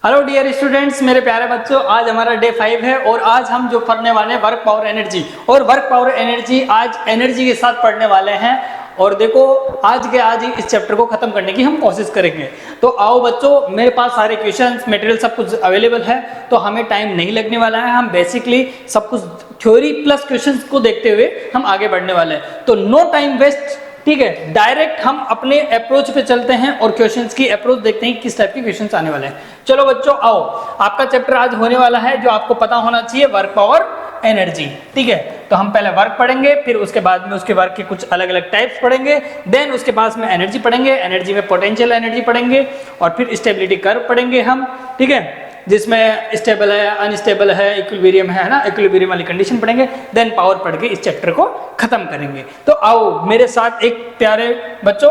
Hello dear students, मेरे प्यारे बच्चों, आज हमारा डे 5 है और आज हम जो पढ़ने वाले हैं वर्क पावर एनर्जी। और वर्क पावर एनर्जी आज एनर्जी के साथ पढ़ने वाले हैं। और देखो आज ही इस चैप्टर को खत्म करने की हम कोशिश करेंगे। तो आओ बच्चों, मेरे पास सारे क्वेश्चंस मटेरियल सब कुछ अवेलेबल है, तो हमें टाइम नहीं लगने वाला है। हम बेसिकली सब कुछ थ्योरी प्लस क्वेश्चंस को देखते हुए हम आगे बढ़ने वाले हैं। तो नो टाइम वेस्ट, ठीक है, डायरेक्ट हम अपने अप्रोच पे चलते हैं और क्वेश्चंस की अप्रोच देखते हैं किस टाइप के क्वेश्चंस आने वाले हैं। चलो बच्चों आओ, आपका चैप्टर आज होने वाला है जो आपको पता होना चाहिए, वर्क पावर एनर्जी। ठीक है, तो हम पहले वर्क पढ़ेंगे, फिर उसके बाद में उसके वर्क के कुछ अलग अलग टाइप्स पढ़ेंगे, देन उसके पास में एनर्जी पढ़ेंगे, एनर्जी में पोटेंशियल एनर्जी पढ़ेंगे और फिर स्टेबिलिटी कर्व पढ़ेंगे हम। ठीक है, जिसमें स्टेबल है, अनस्टेबल है, इक्विलिब्रियम है ना, इक्विलिब्रियम वाली कंडीशन पढ़ेंगे, देन पावर पढ़ के इस चैप्टर को खत्म करेंगे। तो आओ मेरे साथ एक प्यारे बच्चों,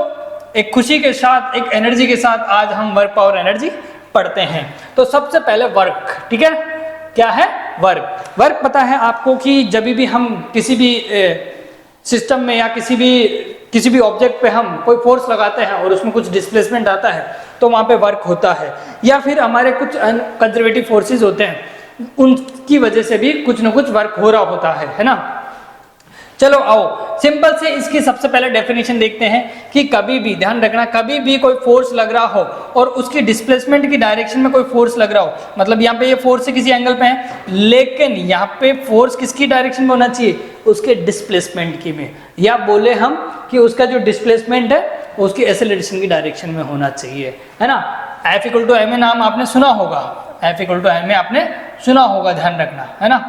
एक खुशी के साथ, एक एनर्जी के साथ आज हम वर्क पावर एनर्जी पढ़ते हैं। तो सबसे पहले वर्क, ठीक है, क्या है वर्क? वर्क पता है आपको कि जब भी हम किसी भी सिस्टम में या किसी भी ऑब्जेक्ट पे हम कोई फोर्स लगाते हैं और उसमें कुछ डिस्प्लेसमेंट आता है तो वहाँ पे वर्क होता है, या फिर हमारे कुछ कंजर्वेटिव फोर्सेस होते हैं, उनकी वजह से भी कुछ ना कुछ वर्क हो रहा होता है ना। चलो आओ सिंपल से इसकी सबसे पहले डेफिनेशन देखते हैं कि कभी भी ध्यान रखना, कभी भी कोई फोर्स लग रहा हो और उसकी डिस्प्लेसमेंट की डायरेक्शन में कोई फोर्स लग रहा हो, मतलब यहाँ पे ये फोर्स किसी एंगल पे है, लेकिन यहाँ पे फोर्स किसकी डायरेक्शन में होना चाहिए? उसके डिस्प्लेसमेंट की में, या बोले हम कि उसका जो डिस्प्लेसमेंट है उसकी एक्सेलरेशन की डायरेक्शन में होना चाहिए, है ना। F = ma नाम आपने सुना होगा, F = ma आपने सुना होगा, ध्यान रखना, है ना।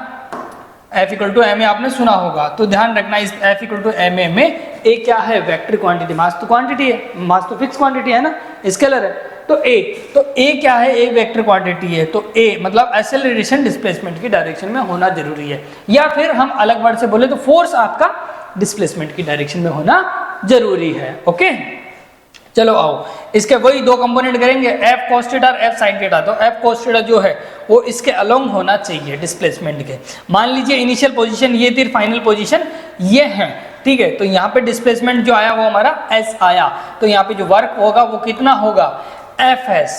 F = ma आपने सुना होगा, तो ध्यान रखना इस F = ma में a क्या है? Vector quantity. मास तो क्वांटिटी है, मास तो फिक्स क्वांटिटी है ना, स्केलर है। तो a क्या है? एक वेक्टर क्वांटिटी है, तो a मतलब एक्सेलरेशन डिस्प्लेसमेंट की डायरेक्शन में होना जरूरी है, या फिर हम अलग वर्ड से बोले तो फोर्स आपका डिस्प्लेसमेंट की डायरेक्शन में होना जरूरी है। ओके, चलो आओ इसके वही दो कंपोनेंट करेंगे, F cos थीटा और F sin थीटा। तो F cos थीटा जो है वो इसके अलोंग होना चाहिए डिस्प्लेसमेंट के। मान लीजिए इनिशियल पोजीशन ये थी, फाइनल पोजीशन ये है, ठीक है। तो यहाँ पे डिस्प्लेसमेंट जो आया वो हमारा S आया, तो यहाँ पे जो वर्क होगा वो कितना होगा? Fs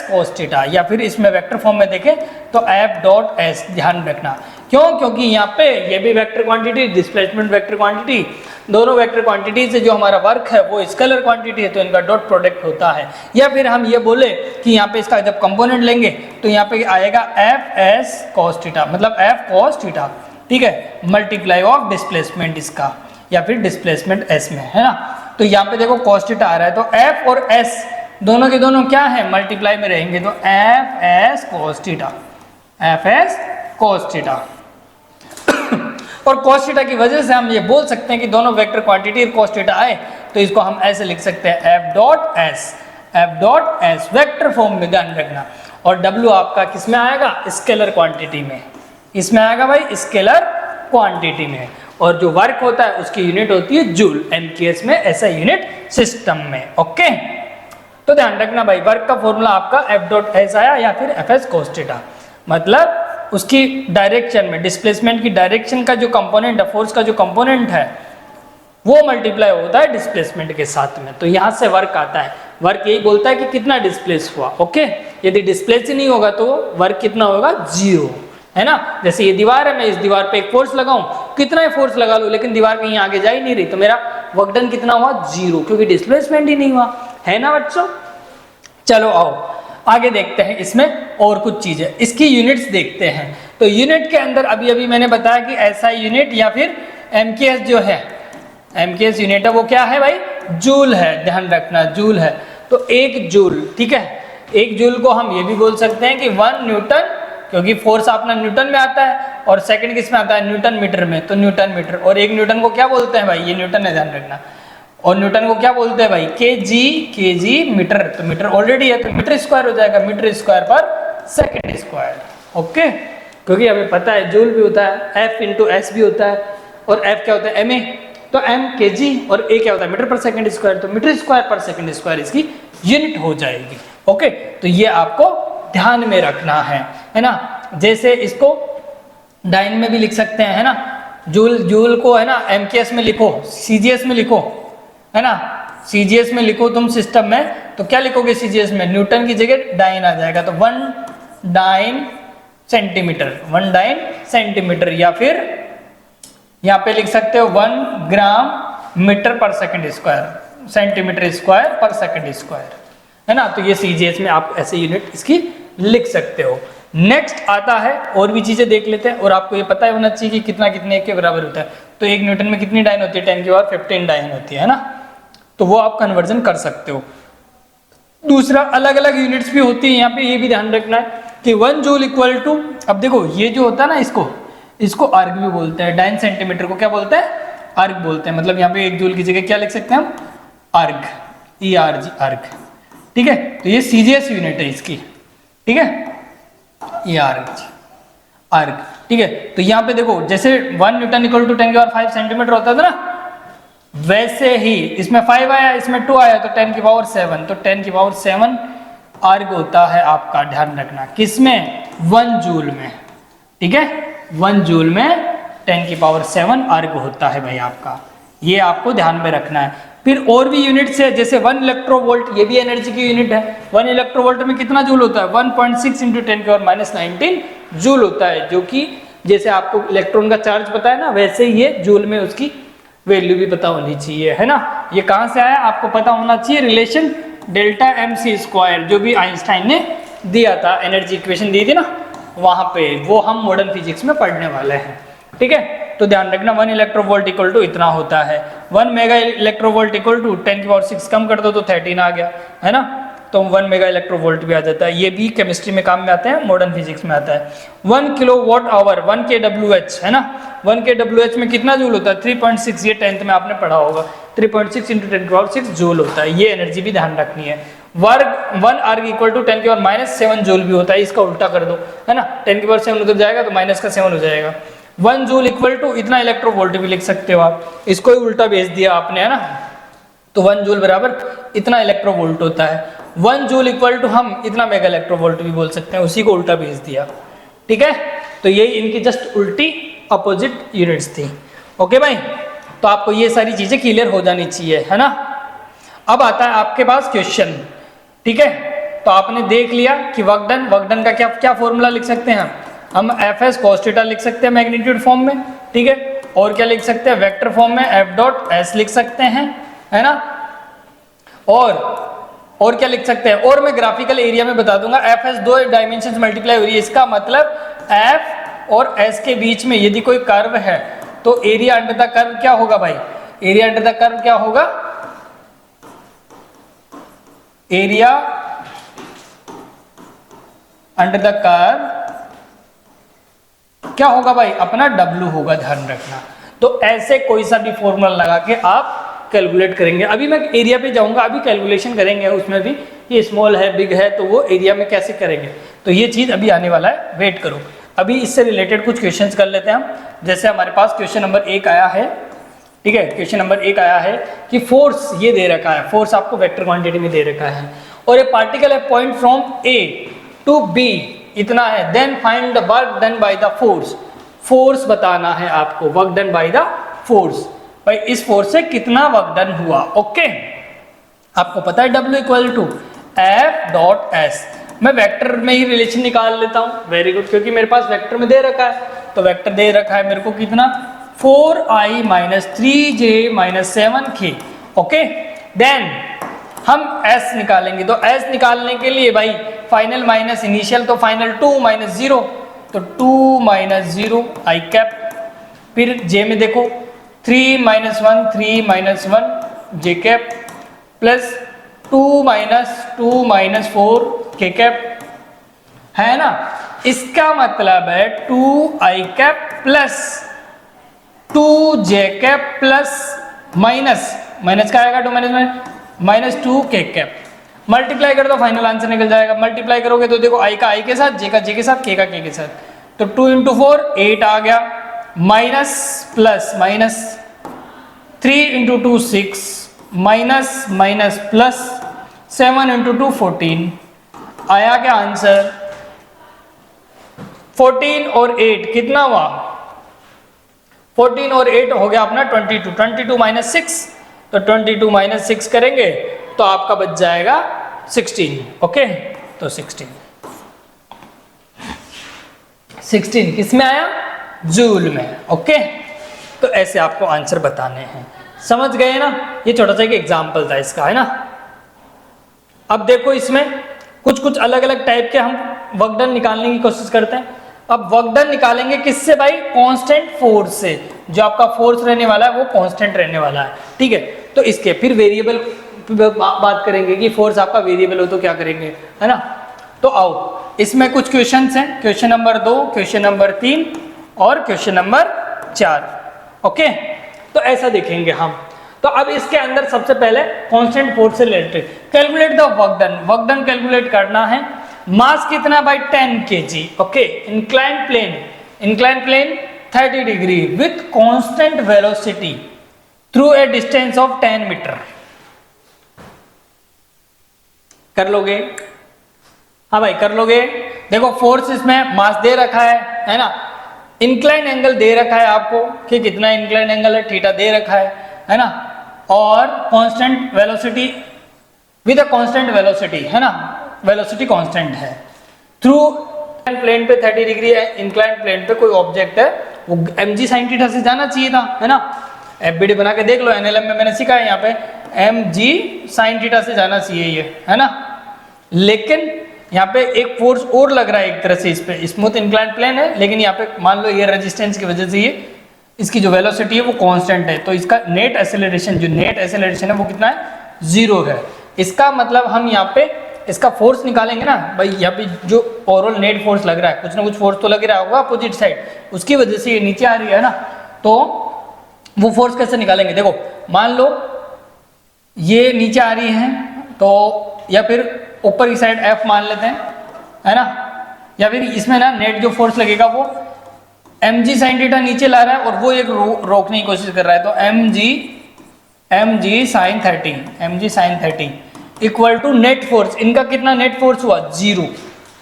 cos थीटा, या फिर इसमें वेक्टर फॉर्म में देखें तो F.S। ध्यान रखना, क्यों? क्योंकि यहाँ पे ये भी vector quantity, displacement vector quantity, दोनों वेक्टर क्वांटिटी से जो हमारा वर्क है वो स्केलर क्वांटिटी है, तो इनका डॉट प्रोडक्ट होता है। या फिर हम ये बोले कि यहाँ पे इसका जब कंपोनेंट लेंगे तो यहाँ पे आएगा Fs cos थीटा, मतलब F cos थीटा, ठीक है, मल्टीप्लाई ऑफ डिस्प्लेसमेंट इसका, या फिर डिस्प्लेसमेंट S में, है ना। तो यहाँ पे देखो cos थीटा आ रहा है, तो F और S दोनों के दोनों क्या है? मल्टीप्लाई में रहेंगे, तो Fs cos theta, Fs cos theta. और cos थीटा की वजह से हम ये बोल सकते हैं कि दोनों वेक्टर क्वांटिटी cos थीटा आए, तो इसको हम ऐसे लिख सकते हैं F.S वेक्टर फॉर्म में, ध्यान रखना। और W आपका किस में आएगा? स्केलर क्वांटिटी में, इसमें आएगा भाई स्केलर क्वांटिटी में। और जो वर्क होता है उसकी यूनिट होती है जूल, MKS में ऐसा यूनिट सिस्टम में। ओके, तो ध्यान रखना भाई, वर्क का फॉर्मूला आपका F.S आया या फिर Fs cos थीटा, मतलब उसकी डायरेक्शन में, डिस्प्लेसमेंट की डायरेक्शन का जो कंपोनेंट है, फोर्स का जो कंपोनेंट है वो मल्टीप्लाई होता है डिस्प्लेसमेंट के साथ में, तो यहाँ से वर्क आता है। वर्क यही बोलता है कि कितना डिस्प्लेस हुआ। ओके, यदि डिस्प्लेस ही नहीं होगा तो वर्क कितना होगा? 0, है ना। जैसे ये दीवार है, मैं इस दीवार पे एक फोर्स लगाऊं, कितना ही फोर्स लगा लूं, लेकिन दीवार कहीं आगे जा ही नहीं रही, तो मेरा वर्क डन कितना हुआ? 0, क्योंकि डिस्प्लेसमेंट ही नहीं हुआ, है ना बच्चों। चलो आओ आगे देखते हैं इसमें और कुछ चीजें, इसकी यूनिट्स देखते हैं। तो यूनिट के अंदर अभी मैंने बताया कि SI यूनिट या फिर MKS जो है, MKS यूनिट है वो क्या है भाई? जूल है, ध्यान रखना, जूल है। तो 1 जूल, ठीक है, 1 जूल को हम ये भी बोल सकते हैं कि 1 न्यूटन, क्योंकि फोर्स अपना न्यूटन में आता है और सेकंड किस में आता है? न्यूटन मीटर में, तो न्यूटन मीटर। और 1 न्यूटन को क्या बोलते हैं भाई? ये न्यूटन है, ध्यान रखना। और न्यूटन को क्या बोलते हैं भाई? केजी मीटर, तो मीटर ऑलरेडी है तो मीटर स्क्वायर हो जाएगा, मीटर स्क्वायर पर सेकंड स्क्वायर। ओके, क्योंकि हमें पता है जूल भी होता है, F × S भी होता है, और F क्या होता है? MA, तो M kg, और A क्या होता है? मीटर पर सेकंड स्क्वायर, तो मीटर स्क्वायर पर सेकंड स्क्वायर इसकी यूनिट हो जाएगी। ओके, तो ये आपको ध्यान में रखना है ना। जैसे इसको डाइन में भी लिख सकते हैं, है ना, जूल को, है ना, MKS में लिखो, CGS में लिखो, है ना, सीजीएस में लिखो तुम सिस्टम में तो क्या लिखोगे सीजीएस में, न्यूटन की जगह डाइन आ जाएगा, तो 1 डाइन सेंटीमीटर, 1 डाइन सेंटीमीटर, या फिर यहाँ पे लिख सकते हो 1 ग्राम मीटर पर सेकंड स्क्वायर, सेंटीमीटर स्क्वायर पर सेकंड स्क्वायर, है ना। तो ये सीजीएस में आप ऐसे यूनिट इसकी लिख सकते हो। नेक्स्ट आता है, और भी चीजें देख लेते हैं, और आपको ये पता होना चाहिए कि कितना कितने के बराबर होता है। तो 1 न्यूटन में कितनी डाइन होती है, 10 की पावर 15 डाइन होती है ना, तो वो आप कन्वर्जन कर सकते हो। दूसरा, अलग अलग यूनिट्स भी होती है, यहाँ पे ये भी ध्यान रखना है कि 1 जूल इक्वल टू, अब देखो ये जो होता है ना, इसको अर्ग भी बोलते हैं, डाइन सेंटीमीटर को क्या बोलते हैं, अर्ग बोलते हैं। मतलब यहाँ पे 1 जूल की जगह क्या लिख सकते हैं हम, अर्ग, ERG, अर्ग, ठीक है। तो ये सीजीएस यूनिट है इसकी, ठीक है, ERG, अर्ग, ठीक है। तो यहाँ पे देखो जैसे 1 न्यूटन इक्वल टू 10 की पावर 5 सेंटीमीटर होता था ना, वैसे ही इसमें 5 आया, इसमें 2 आया, तो 10 की पावर 7, तो 10 की पावर 7 अर्ग होता है आपका, ध्यान रखना किसमें, 1 जूल में, ठीक है, 1 जूल में 10 की पावर 7 अर्ग होता है भाई आपका, ये आपको ध्यान में रखना है। फिर और भी यूनिट्स है, जैसे 1 इलेक्ट्रोवोल्ट, ये भी एनर्जी की यूनिट है। 1 इलेक्ट्रोवोल्ट में कितना जूल होता है, 1.6 × 10 की पावर -19 जूल होता है, जो कि जैसे आपको इलेक्ट्रॉन का चार्ज पता है ना, वैसे ही ये जूल में उसकी वैल्यू भी पता होनी चाहिए, है ना। ये कहाँ से आया आपको पता होना चाहिए, रिलेशन डेल्टा mc², जो भी आइंस्टाइन ने दिया था, एनर्जी इक्वेशन दी थी ना, वहां पे वो हम मॉडर्न फिजिक्स में पढ़ने वाले हैं, ठीक है। तो ध्यान रखना 1 इलेक्ट्रोवोल्ट इक्वल टू इतना होता है, 1 मेगा इलेक्ट्रोवोल्ट इक्वल टू 10 की पावर 6 कम कर दो तो 13 आ गया, है ना। तो 1 मेगा इलेक्ट्रोवोल्ट भी आ जाता है, ये भी केमिस्ट्री में काम में आते हैं, मॉडर्न फिजिक्स में आता है। 1 किलोवाट आवर, 1 kWh, है ना, 1 kWh में कितना जूल होता है, 3.6, ये 10th में आपने पढ़ा होगा, 3.6 × 10 की पावर 6 जूल होता है, ये एनर्जी भी ध्यान रखनी है। 1 अर्ग इक्वल टू 10 की पावर -7 जूल भी होता है, इसका उल्टा कर दो, है ना, 10 की पावर 7 उधर जाएगा तो माइनस का 7 हो जाएगा। 1 जूल इक्वल टू इतना इलेक्ट्रोवोल्ट भी लिख सकते हो आप, इसको ही उल्टा भेज दिया आपने, है ना, तो 1 जूल बराबर इतना इलेक्ट्रोवोल्ट होता है। 1 जूल इक्वल टू हम इतना मेगा इलेक्ट्रोवोल्ट भी बोल सकते हैं, उसी को उल्टा भेज दिया, ठीक है। तो ये इनकी जस्ट उल्टी अपोजिट यूनिट्स थी, ओके भाई। तो आपको ये सारी चीजें क्लियर हो जानी चाहिए, है ना। अब आता है आपके पास क्वेश्चन, ठीक है। तो आपने देख लिया कि वर्क डन का क्या क्या फॉर्मूला लिख सकते हैं हम Fs cos थीटा लिख सकते हैं मैग्नीट्यूड फॉर्म में, ठीक है। और क्या लिख सकते हैं, वेक्टर फॉर्म में F.S लिख सकते हैं, है ना। और क्या लिख सकते हैं, और मैं ग्राफिकल एरिया में बता दूंगा, Fs 2 डायमेंशंस मल्टीप्लाई हो रही है, इसका मतलब F और S के बीच में यदि कोई कर्व है तो एरिया अंडर द कर्व क्या होगा भाई, एरिया अंडर द कर्व क्या होगा, एरिया अंडर द कर्व क्या होगा भाई, अपना W होगा, ध्यान रखना। तो ऐसे कोई सा भी फॉर्मूला लगा के आप कैलकुलेट करेंगे। अभी मैं एरिया पे जाऊंगा, अभी कैलकुलेशन करेंगे उसमें भी, ये स्मॉल है बिग है, तो वो एरिया में कैसे करेंगे, तो ये चीज अभी आने वाला है, वेट करो। अभी इससे रिलेटेड कुछ क्वेश्चंस कर लेते हैं हम। जैसे हमारे पास क्वेश्चन नंबर 1 आया है, ठीक है, क्वेश्चन नंबर 1 आया है कि फोर्स ये दे रखा है, फोर्स आपको वेक्टर क्वांटिटी में दे रखा है, और ए पार्टिकल है point from A to B इतना है, then find the work done by the force, force बताना है आपको, work done by the force, भाई इस फोर्स से कितना वर्क डन हुआ, ओके। आपको पता है W इक्वल टू F.S, मैं वेक्टर में ही रिलेशन निकाल लेता हूं, वेरी गुड, क्योंकि मेरे पास वेक्टर में दे रखा है, तो वेक्टर दे रखा है मेरे को कितना, 4i - 3j - 7k, okay. Then हम S निकालेंगे, तो S निकालने के लिए भाई फाइनल माइनस इनिशियल, तो फाइनल 2 - 0, तो 2 - 0 i कैप, फिर J में देखो 3 - 1 3 - 1 j cap, plus 2 - 2 - 4 k cap, है ना। इसका मतलब है 2i cap plus 2j cap plus minus का आएगा, 2 - 2 k कैप, मल्टीप्लाई कर दो फाइनल आंसर निकल जाएगा। मल्टीप्लाई करोगे तो देखो i का i के साथ, j का j के साथ, k का k के साथ, तो 2 × 4 8 आ गया, minus plus minus, 3 × 2 6, minus minus plus, 7 × 2 14, आया क्या आंसर, 14 और 8 कितना हुआ, 14 और 8 हो गया अपना 22, 22 - 6 तो 22 माइनस 6 करेंगे तो आपका बच जाएगा 16। ओके, तो 16 किस में आया? जूल में। ओके, तो ऐसे आपको आंसर बताने हैं। समझ गए ना? ये छोटा सा एक एग्जाम्पल था इसका, है ना। अब देखो इसमें कुछ अलग अलग टाइप के हम वर्क डन निकालने की कोशिश करते हैं। अब वर्क डन निकालेंगे किससे भाई? कांस्टेंट फोर्स से। जो आपका फोर्स रहने वाला है वो कांस्टेंट रहने वाला है, ठीक है। तो इसके फिर वेरिएबल बात करेंगे कि फोर्स आपका वेरिएबल हो तो क्या करेंगे, है ना। तो आओ इसमें कुछ क्वेश्चंस हैं, क्वेश्चन नंबर 2, क्वेश्चन नंबर 3 और क्वेश्चन नंबर 4। ओके, तो ऐसा देखेंगे हम। तो अब इसके अंदर सबसे पहले कांस्टेंट फोर्स से related calculate the work done. Work done calculate करना है। मास कितना बाई 10 kg। Okay, incline plane 30 degree with constant velocity through a distance of 10 metre. कर लोगे? हाँ भाई कर लोगे। देखो फोर्स इसमें मास दे रखा है ना। इंक्लाइन एंगल दे रखा है आपको कि कितना इंक्लाइन एंगल है, थीटा दे रखा है ना। और constant velocity with a constant velocity, है ना, वेलोसिटी कांस्टेंट है। थ्रू प्लेन पे 30 डिग्री है, इंक्लाइन प्लेन पे कोई ऑब्जेक्ट है, वो mg sin थीटा से जाना चाहिए था, है ना। एफबीडी बना के देख लो, एनएलएम में मैंने सीखा है यहाँ पे mg sin थीटा से जाना चाहिए ये, है ना। लेकिन यहाँ पे एक फोर्स और लग रहा है एक तरह से इस पे, स्मूथ इंक्लाइन प्लेन है, लेकिन यहाँ पे मान लो ये रेजिस्टेंस की वजह से ये इसकी जो वेलोसिटी है वो कांस्टेंट है। तो इसका नेट एक्सेलरेशन है वो कितना है? 0 है। इसका मतलब हम यहाँ पे इसका फोर्स निकालेंगे ना भाई। यहाँ पे जो ओवरऑल नेट फोर्स लग रहा है, कुछ ना कुछ फोर्स तो लग रहा होगा अपोजिट साइड, उसकी वजह से ये नीचे आ रही है ना। तो वो फोर्स कैसे निकालेंगे? देखो मान लो ये नीचे आ रही है तो, या फिर ऊपर की साइड F मान लेते हैं, है ना। या फिर इसमें ना नेट जो फोर्स लगेगा वो mg sin थीटा नीचे ला रहा है और वो एक रोकने की कोशिश कर रहा है। तो mg sin 30 equal to net force. इनका कितना नेट फोर्स हुआ? 0,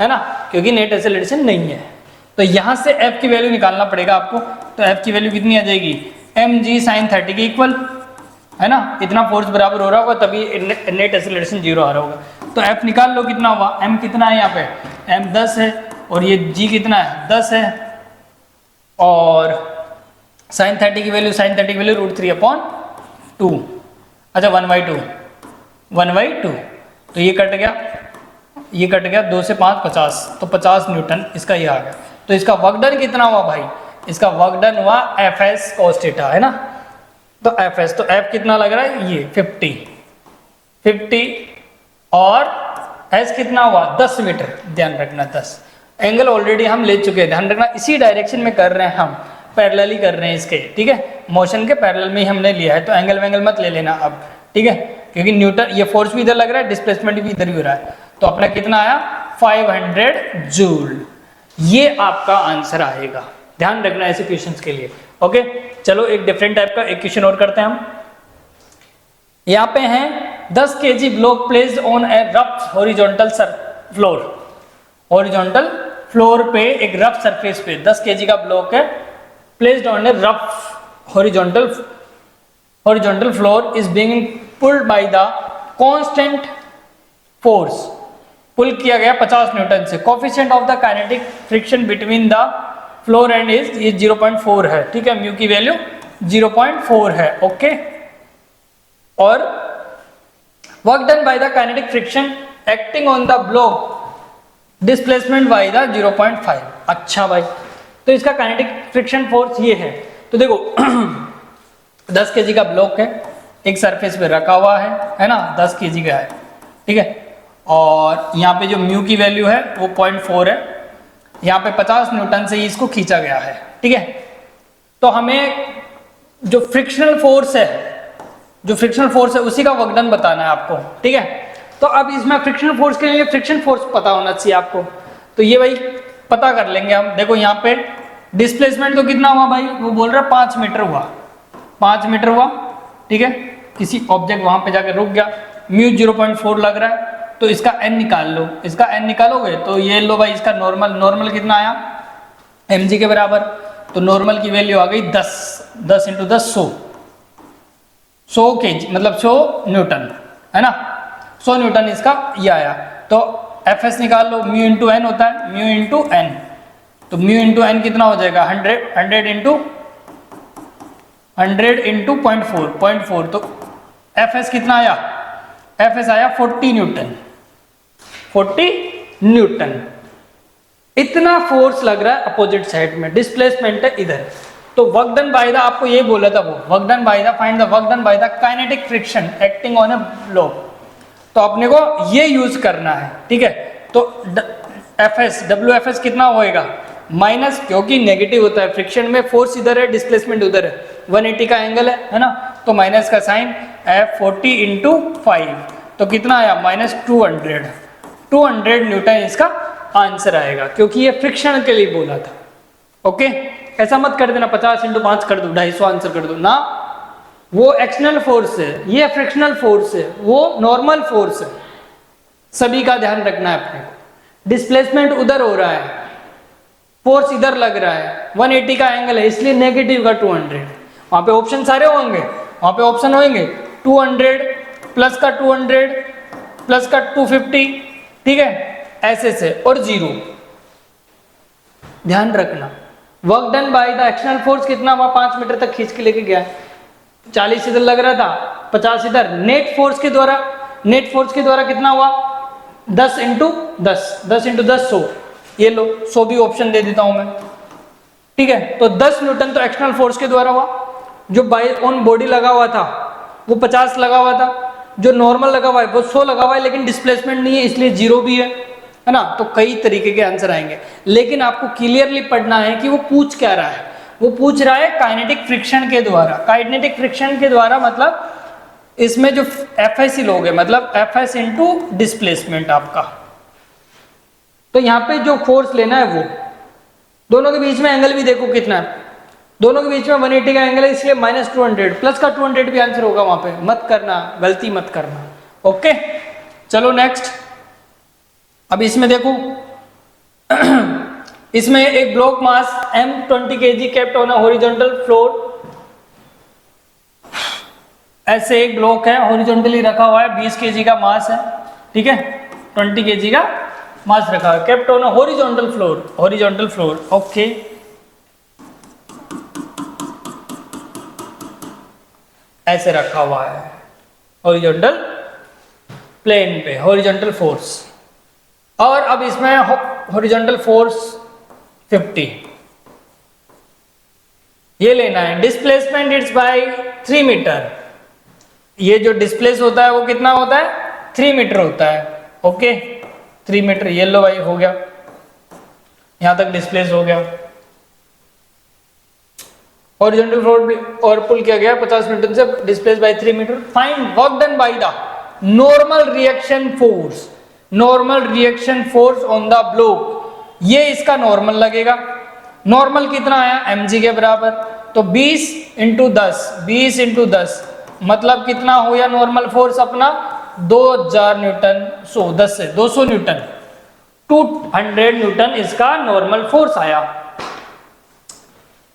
है ना, क्योंकि नेट एक्सेलरेशन नहीं है। तो यहां से F की वैल्यू निकालना पड़ेगा आपको। तो F की वैल्यू कितनी आ जाएगी? mg sin 30 के इक्वल, है ना। इतना फोर्स बराबर हो रहा होगा तभी नेट एक्सेलरेशन 0 आ रहा होगा। तो F निकाल लो कितना हुआ। m कितना है यहाँ पे? m 10 है और ये g कितना है? 10 है। और sin 30 की वैल्यू √3/2। अच्छा 1/2 तो ये कट गया 2 से 5 50, तो 50 न्यूटन इसका ये आ गया। तो इसका वर्क डन कितना हुआ भाई? इसका वर्क डन हुआ Fs cos थीटा, है ना। तो Fs, तो F कितना लग रहा है? ये 50 और S कितना हुआ? 10 मीटर। ध्यान रखना 10। एंगल ऑलरेडी हम ले चुके हैं, ध्यान रखना इसी डायरेक्शन में कर रहे हैं हम, पैरेलल ही कर रहे हैं इसके, ठीक है। मोशन के पैरेलल में ही हमने लिया है, तो एंगल मत ले लेना अब, ठीक है। क्योंकि न्यूटन ये फोर्स भी इधर लग रहा है, डिस्प्लेसमेंट भी इधर ही हो रहा है। तो अपना कितना आया? 500 जूल। ये आपका आंसर आएगा, ध्यान रखना ऐसे क्वेश्चंस के लिए। ओके, चलो एक डिफरेंट टाइप का एक क्वेश्चन और करते हैं हम। यहाँ पे है 10 kg block placed on a rough horizontal floor पे, एक रफ सरफेस पे 10 kg का ब्लॉक है, placed on a rough horizontal floor is being pulled by the constant force. Pull किया गया 50 न्यूटन से। Coefficient of the kinetic friction between the floor and is 0.4 है, ठीक है। म्यू की वैल्यू 0.4 है, ओके। और work done by the kinetic friction acting on the block displacement by the 0.5। अच्छा भाई, तो इसका काइनेटिक फ्रिक्शन फोर्स ये है। तो देखो 10 kg का ब्लॉक है, एक सरफेस पे रखा हुआ है ना, 10 kg का है, ठीक है। और यहाँ पे जो म्यू की वैल्यू है वो 0.4 है। यहाँ पे 50 न्यूटन से इसको खींचा गया है, ठीक है। तो हमें जो फ्रिक्शनल फोर्स है उसी का वर्क डन बताना है आपको, ठीक है। तो अब इसमें फ्रिक्शनल फोर्स के लिए फ्रिक्शन फोर्स पता होना चाहिए आपको। तो ये भाई पता कर लेंगे हम। देखो यहाँ पे डिस्प्लेसमेंट तो कितना हुआ भाई? वो बोल रहा है 5 मीटर हुआ, 5 मीटर हुआ, ठीक है। किसी ऑब्जेक्ट वहां पे जाकर रुक गया, म्यू 0.4 लग रहा है, तो इसका n निकाल लो। इसका n निकालोगे तो ये लो भाई, इसका नॉर्मल कितना आया? mg के बराबर। तो नॉर्मल की वैल्यू आ गई 10 × 10 100, 100 केजी मतलब 100 न्यूटन, है ना, 100 न्यूटन इसका ये आया। तो एफ एस निकाल लो, म्यू इंटू एन होता है, म्यू इंटू एन, तो म्यू इंटू एन कितना हो जाएगा 100 इंटू 0.4, तो एफ एस कितना आया, एफ एस आया 40 न्यूटन, 40 न्यूटन। इतना फोर्स लग रहा है अपोजिट साइड में, डिस्प्लेसमेंट है इधर। तो वर्क डन बाय द, आपको ये बोला था वो, work done by the, find the work done by the kinetic friction acting on a block. तो अपने को ये यूज करना है, ठीक है। तो F S, W F S कितना होएगा माइनस, क्योंकि नेगेटिव होता है फ्रिक्शन में, फोर्स इधर है डिस्प्लेसमेंट उधर है, 180 का एंगल है ना, तो माइनस का साइन, एफ 40 इंटू 5, तो कितना आया माइनस 200 न्यूटन इसका आंसर आएगा, क्योंकि ये फ्रिक्शन के लिए बोला था। ओके, ऐसा मत कर देना 50 इंटू 5 कर दो 250 आंसर कर दो ना, वो एक्सटर्नल फोर्स है, ये फ्रिक्शनल फोर्स है, वो नॉर्मल फोर्स है, सभी का ध्यान रखना है अपने को। डिस्प्लेसमेंट उधर हो रहा है, फोर्स इधर लग रहा है, 180 का एंगल है, इसलिए नेगेटिव का 200। वहां पे ऑप्शन सारे होंगे, वहां पे ऑप्शन होंगे 200 प्लस का 200 प्लस का 250, ठीक है, ऐसे से, और 0 ध्यान रखना। Work done by the external force कितना हुआ, 5 मीटर तक खींच के लेके गया, 40 इधर लग रहा था, 50 इधर। नेट फोर्स के द्वारा कितना हुआ 10 इंटू 10, 10 इंटू 10 100, ये लो 100 भी ऑप्शन दे देता हूं मैं, ठीक है। तो 10 न्यूटन तो एक्सटर्नल फोर्स के द्वारा हुआ, जो बाय ऑन बॉडी लगा हुआ था वो 50 लगा हुआ था, जो नॉर्मल लगा हुआ है वो 100 लगा हुआ है, लेकिन डिस्प्लेसमेंट नहीं है इसलिए 0 भी है ना। तो कई तरीके के आंसर आएंगे, लेकिन आपको क्लियरली पढ़ना है कि वो पूछ क्या रहा है। वो पूछ रहा है काइनेटिक फ्रिक्शन के द्वारा। काइनेटिक फ्रिक्शन के द्वारा मतलब इसमें जो एफ एस लोगे, मतलब एफ एस इंटू डिस्प्लेसमेंट आपका। तो यहाँ पे जो फोर्स लेना है वो, दोनों के बीच में एंगल भी देखो कितना है, दोनों के बीच में 180 का एंगल है, इसलिए माइनस 200, प्लस का 200 भी आंसर होगा वहां पे, मत करना, गलती मत करना। ओके, चलो नेक्स्ट। अब इसमें देखो इसमें एक block mass m 20 kg kept on a horizontal floor. ऐसे एक ब्लॉक है, हॉरिजॉन्टली रखा हुआ है, 20 kg का मास है, ठीक है, 20 kg का मास रखा है, kept on a horizontal floor, okay. ऐसे रखा हुआ है हॉरिजॉन्टल प्लेन पे, हॉरिजॉन्टल फोर्स। और अब इसमें हॉरिजॉन्टल फोर्स 50 ये लेना है। Displacement it's by 3 metre. ये जो डिस्प्लेस होता है वो कितना होता है 3 मीटर होता है। ओके 3 मीटर, ये लो भाई हो गया, यहां तक डिस्प्लेस हो गया। हॉरिजॉन्टल फ्लोर और पुल किया गया 50 न्यूटन से, displace by 3 metre. Find work done by the normal reaction force. Normal reaction force on the block, ये इसका नॉर्मल लगेगा। नॉर्मल कितना आया mg के बराबर, तो 20 इंटू 10 मतलब कितना हो गया नॉर्मल फोर्स अपना 2000 न्यूटन, 10 से 200 न्यूटन, 200 न्यूटन इसका नॉर्मल फोर्स आया।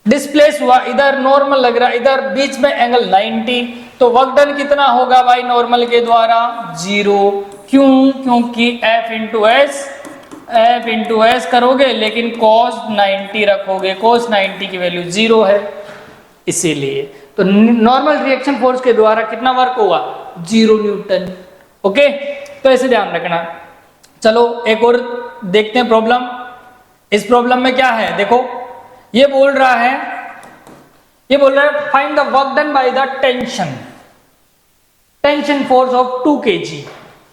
डिस्प्लेस हुआ, इधर नॉर्मल लग रहा है, इधर बीच में एंगल 90, तो वर्क डन कितना होगा भाई नॉर्मल के द्वारा 0। क्यों? क्योंकि F इंटू एस करोगे लेकिन cos 90 रखोगे, cos 90 की वैल्यू 0 है, इसीलिए। तो नॉर्मल रिएक्शन फोर्स के द्वारा कितना वर्क होगा 0 न्यूटन। ओके, तो ऐसे ध्यान रखना। चलो एक और देखते हैं प्रॉब्लम। इस प्रॉब्लम में क्या है देखो, ये बोल रहा है find the work done by the tension force of 2 kg।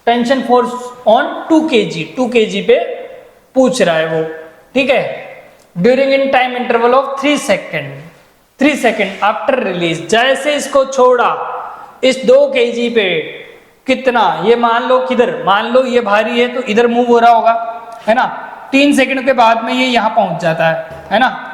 Tension force on 2 kg पे पूछ रहा है वो, ठीक है। During in time interval of 3 second after release. जैसे इसको छोड़ा इस 2 kg पे कितना, ये मान लो किधर, मान लो ये भारी है तो इधर मूव हो रहा होगा, है ना। 3 सेकंड के बाद में ये यहाँ पहुंच जाता है ना,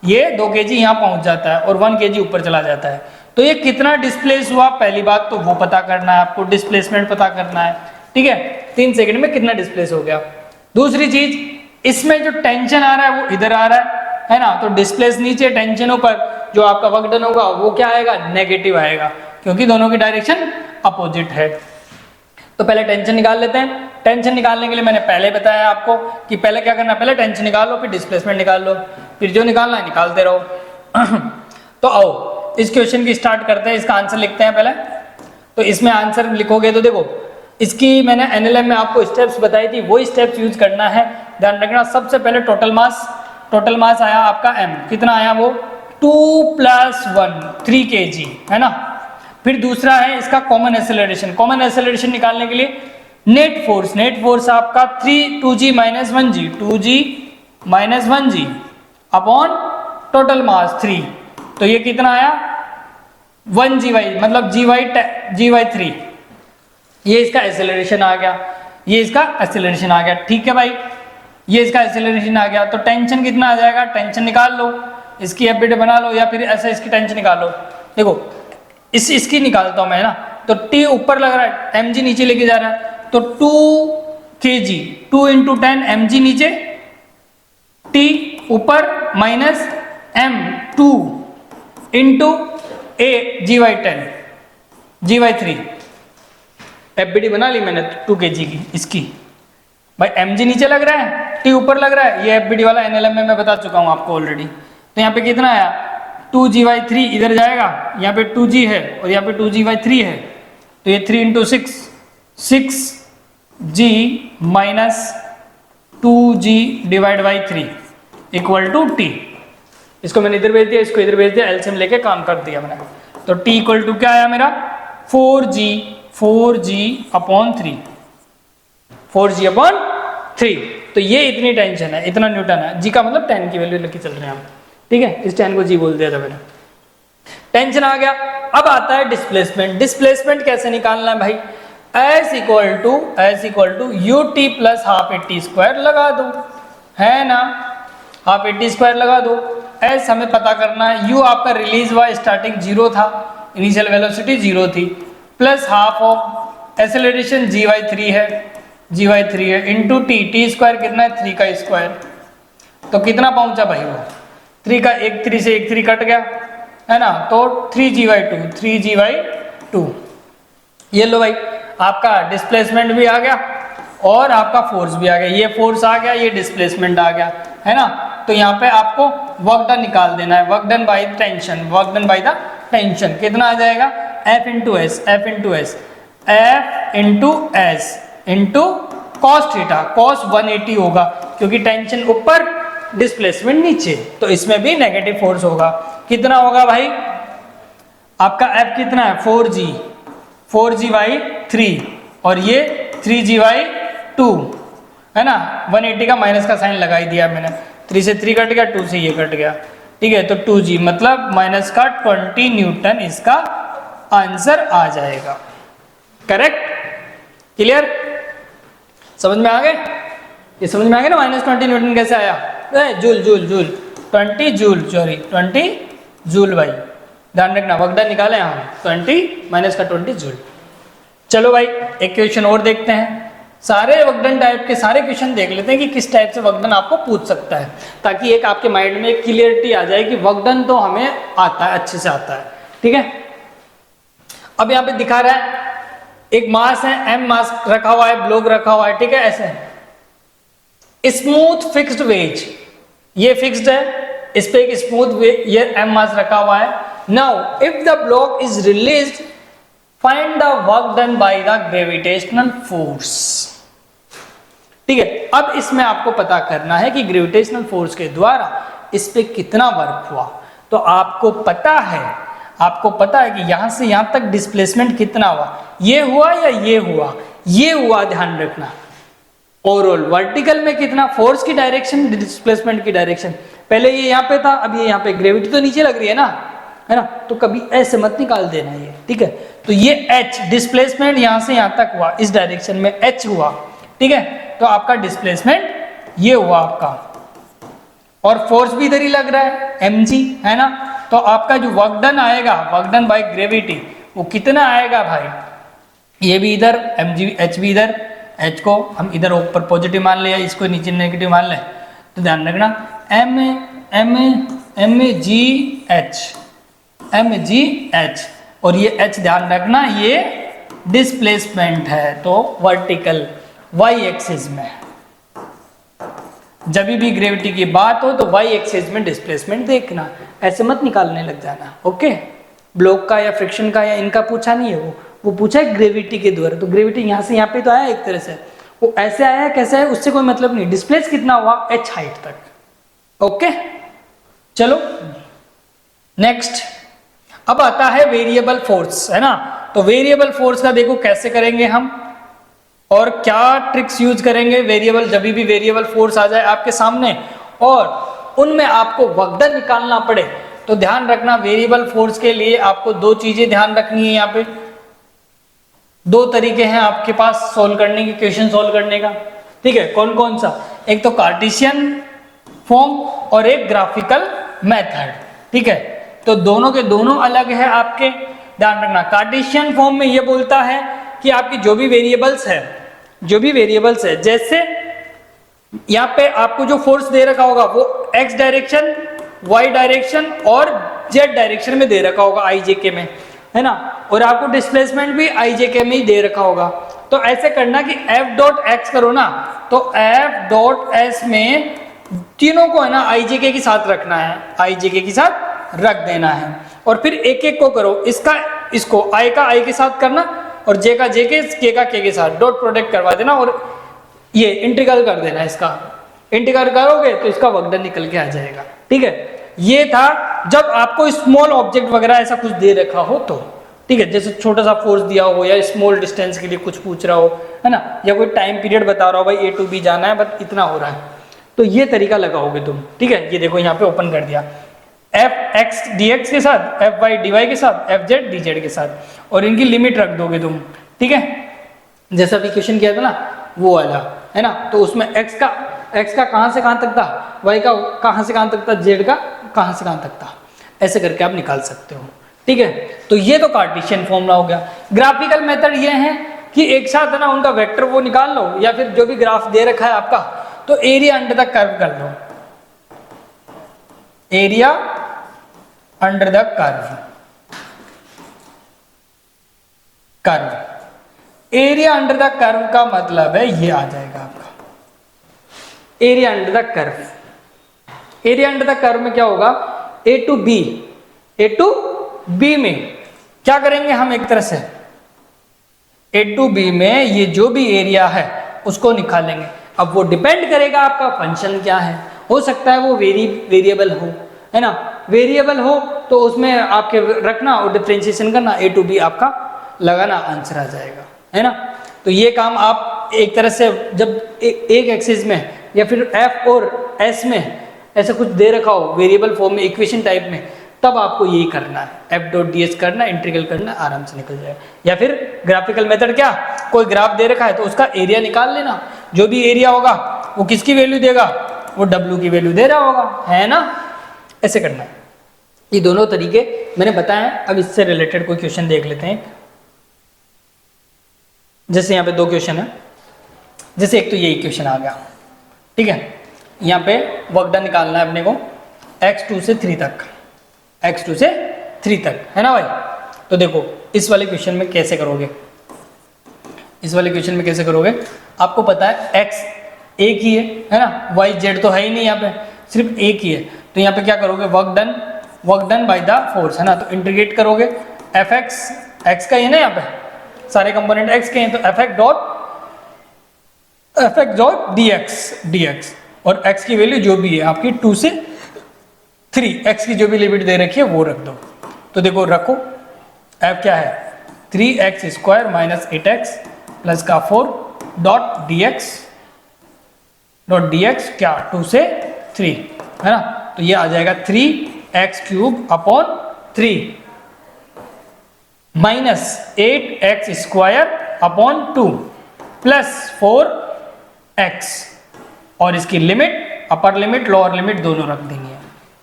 ये 2 kg यहाँ पहुंच जाता है और 1 kg ऊपर चला जाता है। तो ये कितना डिस्प्लेस हुआ, पहली बात तो वो पता करना है आपको, डिस्प्लेसमेंट पता करना है, ठीक है। 3 सेकंड में कितना डिस्प्लेस हो गया। दूसरी चीज, इसमें जो टेंशन आ रहा है वो इधर आ रहा है ना, तो डिस्प्लेस नीचे, टेंशन ऊपर, जो आपका वर्क डन होगा वो क्या आएगा नेगेटिव आएगा, क्योंकि दोनों की डायरेक्शन अपोजिट है। तो पहले टेंशन निकाल लेते हैं। टेंशन निकालने के लिए मैंने पहले बताया आपको कि पहले क्या करना है, पहले टेंशन निकालो, फिर डिस्प्लेसमेंट निकाल लो, फिर जो निकालना है निकालते रहो। तो आओ इस क्वेश्चन की स्टार्ट करते हैं, इसका आंसर लिखते हैं पहले। तो इसमें आंसर लिखोगे तो देखो, इसकी मैंने एनएलएम में आपको स्टेप्स बताई थी, वही स्टेप्स यूज करना है, ध्यान रखना। सबसे पहले टोटल मास आया आपका m, कितना आया वो 2 + 1 3 kg, है ना। फिर दूसरा है इसका कॉमन एक्सेलरेशन निकालने के लिए नेट फोर्स आपका 2g - 1g upon total mass 3, तो ये कितना आया 1gy, मतलब gy3, ये इसका एक्सेलरेशन आ गया, ठीक है भाई, ये इसका एक्सेलरेशन आ गया। तो टेंशन कितना आ जाएगा, टेंशन निकाल लो, इसकी एफबीडी बना लो, या फिर ऐसे इसकी टेंशन निकाल लो। देखो इसकी निकालता हूं मैं ना, तो T ऊपर लग रहा है, mg नीचे लेके जा रहा है, तो 2 kg 2 × 10 mg नीचे, T ऊपर minus m2 × a gy3, FBD बना ली मैंने 2 kg की। इसकी भाई mg नीचे लग रहा है, T ऊपर लग रहा है, ये एफबीडी वाला एनएलएम में मैं बता चुका हूं आपको ऑलरेडी। तो यहाँ पे कितना आया 2gy3 इधर जाएगा, यहाँ पे 2g है और यहाँ पे 2gy3 है, तो ये 3 × 6 6g - 2g / 3 = T। इसको मैंने इधर भेज दिया, इसको इधर भेज दिया, एलसीएम लेके काम कर दिया मैंने। तो T = क्या आया मेरा 4g अपॉन 3, 4g/3। तो ये इतनी टेंशन है, इतना न्यूटन है, जी का मतलब 10 की वैल्यू लेके चल रहे हैं हम, ठीक है। इस 10 को जी बोल दिया था मैंने। टेंशन आ गया। अब आता है डिस्प्लेसमेंट कैसे निकालना है भाई, S = ut + ½ लगा दो, है ना, ½ लगा दो। S हमें पता करना है, u आपका रिलीज हुआ, स्टार्टिंग 0 था, इनिशियल वेलोसिटी 0 थी, प्लस ½ ऑफ एक्सेलरेशन gy3 है इंटू t² कितना है 3 का स्क्वायर, तो कितना पहुंचा भाई वो 3 का 3 से 3 कट गया, है ना, तो 3g/2। ये लो भाई, आपका डिस्प्लेसमेंट भी आ गया और आपका फोर्स भी आ गया, ये फोर्स आ गया, ये डिस्प्लेसमेंट आ गया, है ना। तो यहाँ पे आपको वर्क डन निकाल देना है, वर्क डन बाय टेंशन कितना आ जाएगा F × S into cos theta, cos 180 होगा, क्योंकि टेंशन ऊपर डिस्प्लेसमेंट नीचे, तो इसमें भी नेगेटिव फोर्स होगा। कितना होगा भाई आपका F कितना है 4g/3 और ये 3g/2, है ना। 180 का माइनस का साइन लगा ही दिया मैंने, 3 से 3 कट गया, 2 से ये कट गया, ठीक है। तो 2g मतलब माइनस का 20 न्यूटन इसका आंसर आ जाएगा, करेक्ट, क्लियर, समझ में आ गए, ये समझ में आ गया ना -20 न्यूटन कैसे आया, जूल 20 जूल भाई, ध्यान रखना, वर्क डन निकाले हम 20 - 20 जूल। चलो भाई एक क्वेश्चन और देखते हैं, सारे वर्क डन टाइप के सारे क्वेश्चन देख लेते हैं कि किस टाइप से वर्क डन आपको पूछ सकता है, ताकि एक आपके माइंड में एक क्लियरिटी आ जाए कि वर्क डन तो हमें आता है, अच्छे से आता है, ठीक है। अब यहाँ पे दिखा रहा है एक मास है, m मास रखा हुआ है, ब्लॉक रखा हुआ है, ठीक है, ऐसे स्मूथ फिक्स्ड वेज, ये फिक्स्ड है, इस पे एक स्मूथ वेज, ये m मास रखा हुआ है। Now if the block is released find the work done by the gravitational force, ठीक है। अब इसमें आपको पता करना है कि ग्रेविटेशनल फोर्स के द्वारा इस पे कितना वर्क हुआ। तो आपको पता है कि यहां से यहां तक डिस्प्लेसमेंट कितना हुआ, ये हुआ या ये हुआ, ध्यान रखना। ओवरऑल वर्टिकल में कितना, फोर्स की डायरेक्शन, डिस्प्लेसमेंट की डायरेक्शन, पहले ये यहाँ पे था, अब ये यहाँ पे, ग्रेविटी तो नीचे लग रही है ना, तो कभी ऐसे मत निकाल देना ये, ठीक है। तो ये h डिस्प्लेसमेंट यहां से यहां तक हुआ, इस डायरेक्शन में h हुआ, ठीक है। तो आपका डिस्प्लेसमेंट ये हुआ आपका, और फोर्स भी इधर ही लग रहा है mg, है ना। तो आपका जो वर्क डन आएगा, वर्क डन बाय ग्रेविटी, वो कितना आएगा भाई, ये भी इधर mg, h भी इधर, h को हम इधर ऊपर पॉजिटिव मान ले या इसको नीचे नेगेटिव मान ले, तो ध्यान रखना mgh और ये h ध्यान रखना ये डिस्प्लेसमेंट है, तो वर्टिकल y एक्सिस में। जब भी ग्रेविटी की बात हो तो y एक्सिस में डिस्प्लेसमेंट देखना, ऐसे मत निकालने लग जाना। ओके, ब्लॉक का या फ्रिक्शन का या इनका पूछा नहीं है, वो पूछा है ग्रेविटी के द्वारा। तो ग्रेविटी यहाँ से यहाँ पे तो आया एक तरह से, वो ऐसे आया कैसे है उससे कोई मतलब नहीं, डिस्प्लेस कितना हुआ h हाइट तक। ओके चलो नेक्स्ट, अब आता है वेरिएबल फोर्स, है ना। तो वेरिएबल फोर्स का देखो कैसे करेंगे हम और क्या ट्रिक्स यूज करेंगे। वेरिएबल, जब भी वेरिएबल फोर्स आ जाए आपके सामने और उनमें आपको वक्र निकालना पड़े तो ध्यान रखना वेरिएबल फोर्स के लिए आपको दो चीजें ध्यान रखनी है। यहाँ पे दो तरीके हैं आपके पास सोल्व करने के, क्वेश्चन सोल्व करने का, ठीक है। कौन कौन सा, एक तो कार्टेशियन फॉर्म और एक ग्राफिकल मेथड, ठीक है। तो दोनों के दोनों अलग है आपके, ध्यान रखना। कार्टेशियन फॉर्म में ये बोलता है कि आपकी जो भी वेरिएबल्स है, जैसे यहाँ पे आपको जो फोर्स दे रखा होगा वो x डायरेक्शन, y डायरेक्शन और z डायरेक्शन में दे रखा होगा IJK में, है ना। और आपको डिस्प्लेसमेंट भी IJK में ही दे रखा होगा। तो ऐसे करना कि F डॉट x करो ना, तो F डॉट s में तीनों को है ना IJK के साथ रखना है, IJK के साथ रख देना है। और फिर एक एक को करो, इसको I का I के साथ करना और J का J के, K का K के साथ डॉट प्रोडक्ट करवा देना और ये इंटीग्रल कर देना। इसका इंटीग्रल करोगे तो इसका वक्र निकल के आ जाएगा, ठीक है। ये था जब आपको स्मॉल ऑब्जेक्ट वगैरह ऐसा कुछ दे रखा हो तो, ठीक है। जैसे छोटा सा फोर्स दिया हो या स्मॉल डिस्टेंस के लिए कुछ पूछ रहा हो, है ना, या कोई टाइम पीरियड बता रहा हो, भाई A to B जाना है बट इतना हो रहा है, तो ये तरीका लगाओगे तुम, ठीक है। ये देखो यहाँ पे ओपन कर दिया, fx dx के साथ, fy dy के साथ, fz dz के साथ, और इनकी लिमिट रख दोगे तुम, ठीक है। जैसा भी क्वेश्चन किया था ना वो वाला, है ना। तो उसमें x का कहां से कहां तक था, y का कहां से कहां तक था, z का कहां से कहां तक था, ऐसे करके आप निकाल सकते हो, ठीक है। तो ये तो कार्टेशियन फॉर्मूला हो गया। ग्राफिकल मेथड ये है कि एक साथ है ना उनका वेक्टर वो निकाल लो, या फिर जो भी ग्राफ दे रखा है आपका तो एरिया अंडर द कर्व कर लो, area under the curve. Area under the curve का मतलब है ये आ जाएगा आपका area under the curve. Area under the curve में क्या होगा, A to B में क्या करेंगे हम, एक तरह से A to B में ये जो भी एरिया है उसको निकालेंगे। अब वो डिपेंड करेगा आपका फंक्शन क्या है, हो सकता है वो वेरिएबल हो, है ना। वेरिएबल हो तो उसमें आपके रखना और डिफरेंशिएशन करना, A to B आपका लगाना, आंसर आ जाएगा, है ना। तो ये काम आप एक तरह से जब एक एक्सिस में या फिर F और S में ऐसा कुछ दे रखा हो वेरिएबल फॉर्म में, इक्वेशन टाइप में, तब आपको यही करना है, F डॉट ds करना, इंटीग्रल करना, आराम से निकल जाएगा। या फिर ग्राफिकल मेथड, क्या कोई ग्राफ दे रखा है तो उसका एरिया निकाल लेना, जो भी एरिया होगा वो किसकी वैल्यू देगा, वो W की वैल्यू दे रहा होगा, है ना। ऐसे करना है। ये दोनों तरीके मैंने बताए। अब इससे रिलेटेड कोई क्वेश्चन देख लेते हैं। जैसे यहाँ पे दो क्वेश्चन है, जैसे एक तो यही क्वेश्चन आ गया, ठीक है। यहाँ पे वक्र निकालना है अपने को x2 से 3 तक, x2 से 3 तक, है ना भाई। तो देखो इस वाले क्वेश्चन में कैसे करोगे, इस वाले क्वेश्चन में कैसे करोगे, आपको पता है x एक ही है ना, y z तो है ही नहीं, यहाँ पे सिर्फ एक ही है। तो यहाँ पे क्या करोगे, work done by the force, है ना। तो इंटीग्रेट करोगे fx, x का ही है ना, यहाँ पे सारे कंपोनेंट x के हैं, तो fx डॉट dx और x की वैल्यू जो भी है आपकी 2 से 3, x की जो भी लिमिट दे रखी है वो रख दो। तो देखो रखो, f क्या है 3x square minus 8x plus का 4 डॉट dx क्या 2 से 3, है ना। तो ये आ जाएगा 3x cube upon 3 minus 8x square upon 2 plus 4x, और इसकी limit upper limit lower limit दोनों रख देंगे।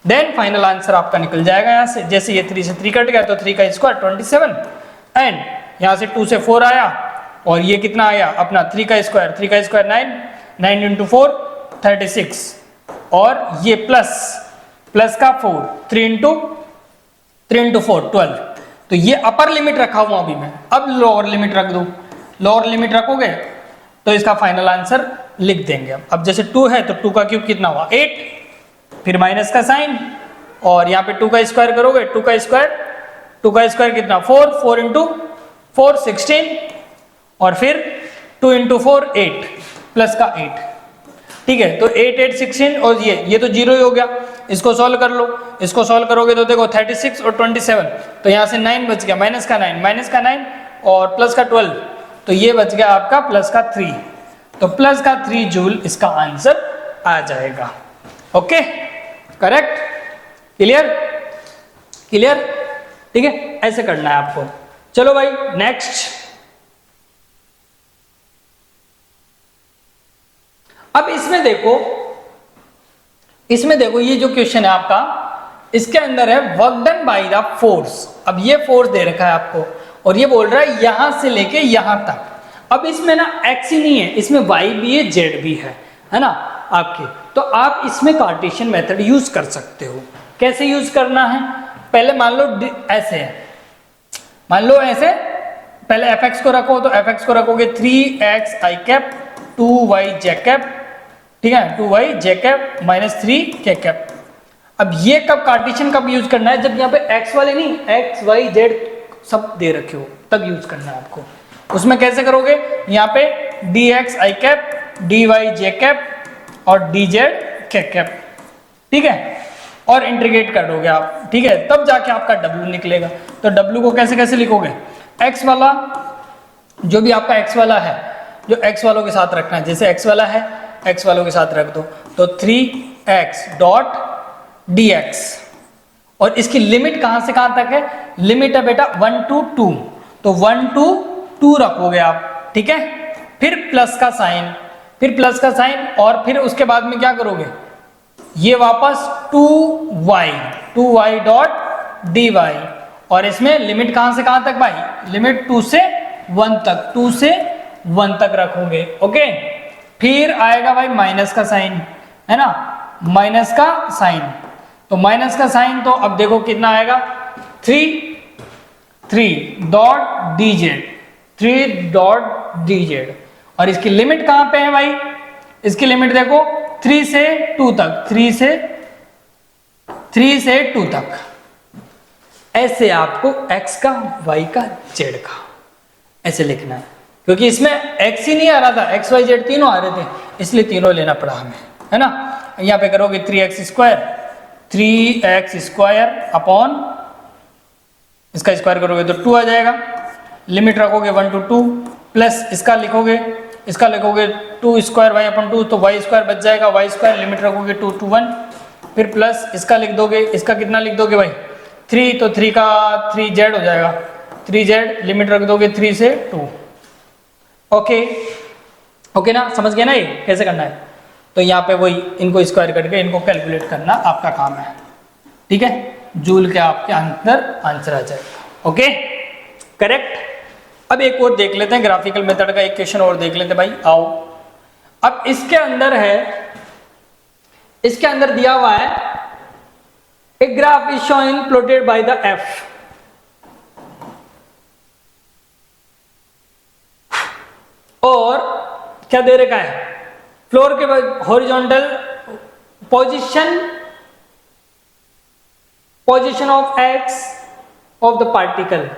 देन फाइनल आंसर आपका निकल जाएगा यहाँ से। जैसे ये 3 से 3 कट गया तो 3 का स्क्वायर 27, एंड यहाँ से 2 से 4 आया और ये कितना आया अपना 3 का स्क्वायर 9 इंटू 4 36, और ये प्लस का 4 3 इंटू 4 12, तो ये अपर लिमिट रखा हुआ अभी मैं, अब लोअर लिमिट रख दूं, लोअर लिमिट रखोगे तो इसका फाइनल आंसर लिख देंगे। अब जैसे 2 है तो 2 का क्यूब कितना हुआ 8, फिर माइनस का साइन, और यहाँ पे 2 का स्क्वायर करोगे, 2 का स्क्वायर कितना 4, 4 इंटू 4 16, और फिर 2 इंटू 4 8 प्लस का 8, ठीक है। तो 8 8 16, और ये तो जीरो ही हो गया। इसको सॉल्व कर लो, इसको सॉल्व करोगे तो देखो 36 और 27, तो यहाँ से 9 बच गया, माइनस का 9 और प्लस का 12, तो ये बच गया आपका प्लस का 3, तो प्लस का 3 जूल इसका आंसर आ जाएगा। ओके, करेक्ट, क्लियर, ठीक है, ऐसे करना है आपको। चलो भाई नेक्स्ट। अब इसमें देखो ये जो क्वेश्चन है आपका, इसके अंदर है work done by the force. अब ये फोर्स दे रखा है आपको, और ये बोल रहा है यहां से लेके यहां तक। अब इसमें ना x ही नहीं है, इसमें y भी है, z भी है ना आपके। तो आप इसमें कार्टेशियन मेथड यूज कर सकते हो। कैसे यूज करना है, पहले मान लो ऐसे है, मान लो ऐसे, पहले fx को रखो, तो fx को रखोगे 3x i cap 2y j cap, ठीक है, 2y j cap minus 3 k cap. अब ये कब कार्टेशियन कब यूज करना है, जब यहाँ पे x वाले नहीं, x y z सब दे रखे हो, तब यूज करना है आपको। उसमें कैसे करोगे, यहाँ पे dx i cap dy j cap और dz k कैप, ठीक है, और इंटीग्रेट कर दोगे आप, ठीक है, तब जाके आपका w निकलेगा। तो w को कैसे लिखोगे, x वाला जो भी आपका x वाला है, जो x वालों के साथ रखना है, जैसे x वाला है x वालों के साथ रख दो, तो 3x डॉट dx, और इसकी लिमिट कहां से कहां तक है, लिमिट है बेटा 1 to 2, तो 1 to 2 रखोगे आप, ठीक है। फिर प्लस का साइन, और फिर उसके बाद में क्या करोगे, ये वापस 2y डॉट dy, और इसमें लिमिट कहां से कहां तक भाई, लिमिट 2 से 1 तक, 2 से 1 तक रखोगे। ओके, फिर आएगा भाई माइनस का साइन, है ना, माइनस का साइन, तो माइनस का साइन, तो अब देखो कितना आएगा 3 डॉट dz, और इसकी लिमिट कहां पे है भाई, इसकी लिमिट देखो 3 से 2 तक, 3 से 2 तक। ऐसे आपको x का, y का, z का ऐसे लिखना है, क्योंकि इसमें x ही नहीं आ रहा था, x y z तीनों आ रहे थे, इसलिए तीनों लेना पड़ा हमें, है ना। यहाँ पे करोगे 3x स्क्वायर अपॉन इसका स्क्वायर करोगे तो 2 आ जाएगा, लिमिट रखोगे 1 to 2, प्लस इसका लिखोगे 2 स्क्वायर y अपॉन 2, तो y स्क्वायर बच जाएगा, y स्क्वायर लिमिट रखोगे 2 to 1, फिर प्लस इसका लिख दोगे, इसका कितना लिख दोगे भाई 3, तो 3 का 3z हो जाएगा, 3z लिमिट रख दोगे 3 से 2। ओके ना, समझ गए ना ये कैसे करना है। तो यहाँ पे वही इनको स्क्वायर करके इनको कैलकुलेट करना आपका काम है, ठीक है, जूल के आपके अंदर आंसर आ जाएगा। Okay, correct. अब एक और देख लेते हैं, ग्राफिकल मेथड का एक क्वेश्चन और देख लेते हैं भाई, आओ। अब इसके अंदर है, इसके अंदर दिया हुआ है a graph is showing plotted by the F, और क्या दे रखा है, फ्लोर के horizontal position of x of the particle.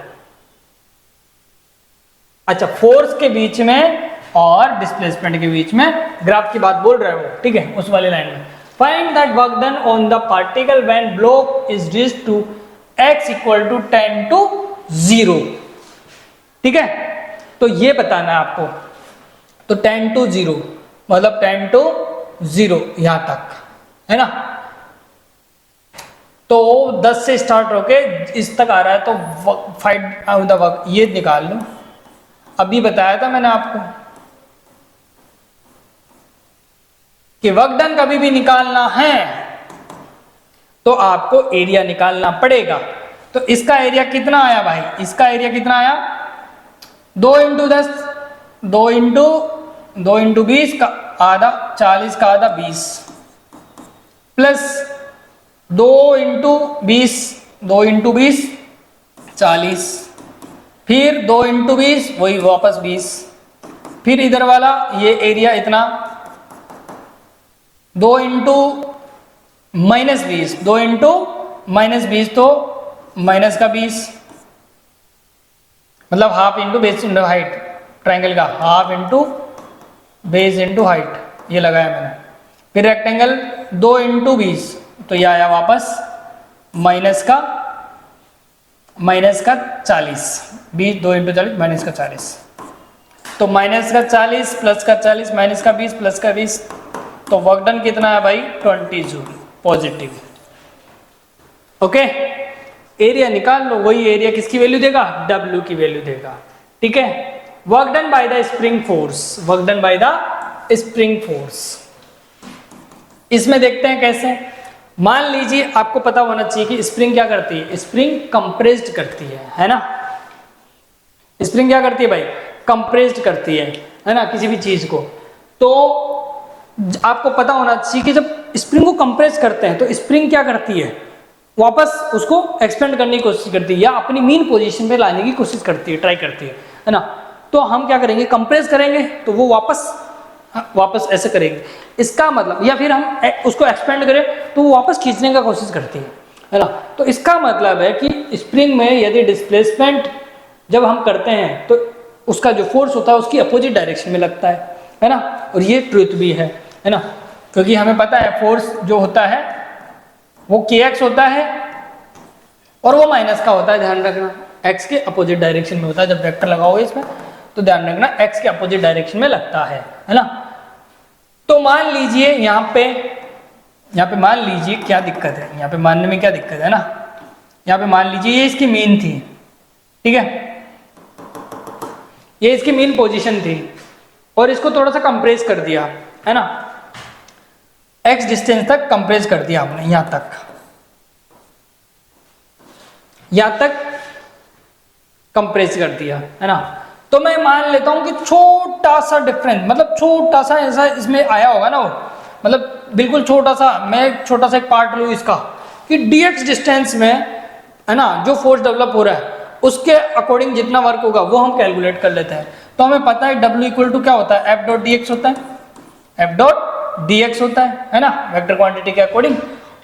अच्छा, फोर्स के बीच में और डिस्प्लेसमेंट के बीच में ग्राफ की बात बोल रहा है वो, ठीक है, उस वाले लाइन में। Find that work done on the particle when block is reached to x equal to 10 to 0, ठीक है। तो ये बताना है आपको, तो 10 to 0 मतलब 10 to 0 यहां तक, है ना। तो 10 से स्टार्ट होके इस तक आ रहा है, तो फाइंड आउट द वर्क, ये निकाल लो। अभी बताया था मैंने आपको कि वर्क डन कभी भी निकालना है तो आपको एरिया निकालना पड़ेगा। तो इसका एरिया कितना आया भाई, इसका एरिया कितना आया, 2 into 10, 2 into 20 का आधा, 40 का आधा 20, प्लस 2 into 20 40, फिर 2 इंटू 20 वही वापस 20, फिर इधर वाला ये एरिया इतना 2 इंटू -20, 2 इंटू -20 तो माइनस का 20, मतलब half into base into height, triangle का half into base into height ये लगाया मैंने। फिर रेक्टेंगल 2 इंटू 20 तो ये आया वापस माइनस का 40, 20 2 इंटू 40 माइनस का 40, तो माइनस का 40 प्लस का 40 माइनस का 20 प्लस का 20, तो वर्क डन कितना है भाई 20 जूल पॉजिटिव। ओके, एरिया निकाल लो, वही एरिया किसकी वैल्यू देगा, W की वैल्यू देगा। ठीक है, work done by the spring force, work done by the spring force. इसमें देखते हैं कैसे। मान लीजिए आपको पता होना चाहिए कि स्प्रिंग क्या करती है, स्प्रिंग कंप्रेस्ड करती है ना। स्प्रिंग क्या करती है भाई, कंप्रेस्ड करती है ना किसी भी चीज को। तो आपको पता होना चाहिए कि जब स्प्रिंग को कंप्रेस करते हैं तो स्प्रिंग क्या करती है, वापस उसको एक्सपेंड करने की कोशिश करती है या अपनी मीन पोजीशन पे लाने की कोशिश करती है, ट्राई करती है ना। तो हम क्या करेंगे, कंप्रेस करेंगे तो वो वापस ऐसे करेंगे, इसका मतलब, या फिर हम उसको एक्सपेंड करें तो वो वापस खींचने का कोशिश करती है ना। तो इसका मतलब है कि स्प्रिंग में यदि डिस्प्लेसमेंट जब हम करते हैं तो उसका जो फोर्स होता है उसकी अपोजिट डायरेक्शन में लगता है ना। और ये ट्रुथ भी है ना, क्योंकि हमें पता है फोर्स जो होता है वो kx होता है और वो माइनस का होता है, ध्यान रखना x के अपोजिट डायरेक्शन में होता है। जब वेक्टर लगाओगे इसमें तो ध्यान रखना x के अपोजिट डायरेक्शन में लगता है ना। तो मान लीजिए यहाँ पे मान लीजिए क्या दिक्कत है, यहाँ पे मानने में क्या दिक्कत है ना। यहाँ पे मान लीजिए ये इसकी मीन थी, ठीक है, ये इसकी मीन पोजीशन थी और इसको थोड़ा सा कंप्रेस कर दिया है ना, x डिस्टेंस तक कंप्रेस कर दिया हमने, यहां तक कंप्रेस कर दिया है ना। तो मैं मान लेता हूं कि छोटा सा डिफरेंस, मतलब छोटा सा ऐसा इसमें आया होगा ना, वो मतलब बिल्कुल छोटा सा, मैं छोटा सा एक पार्ट लूँ इसका कि dx डिस्टेंस में है ना जो फोर्स डेवलप हो रहा है उसके अकॉर्डिंग जितना वर्क होगा वो हम कैलकुलेट कर लेते हैं। तो हमें पता है W इक्वल टू क्या होता है, F डॉट dx होता है, F डॉट dx होता है ना, वेक्टर क्वांटिटी के अकॉर्डिंग।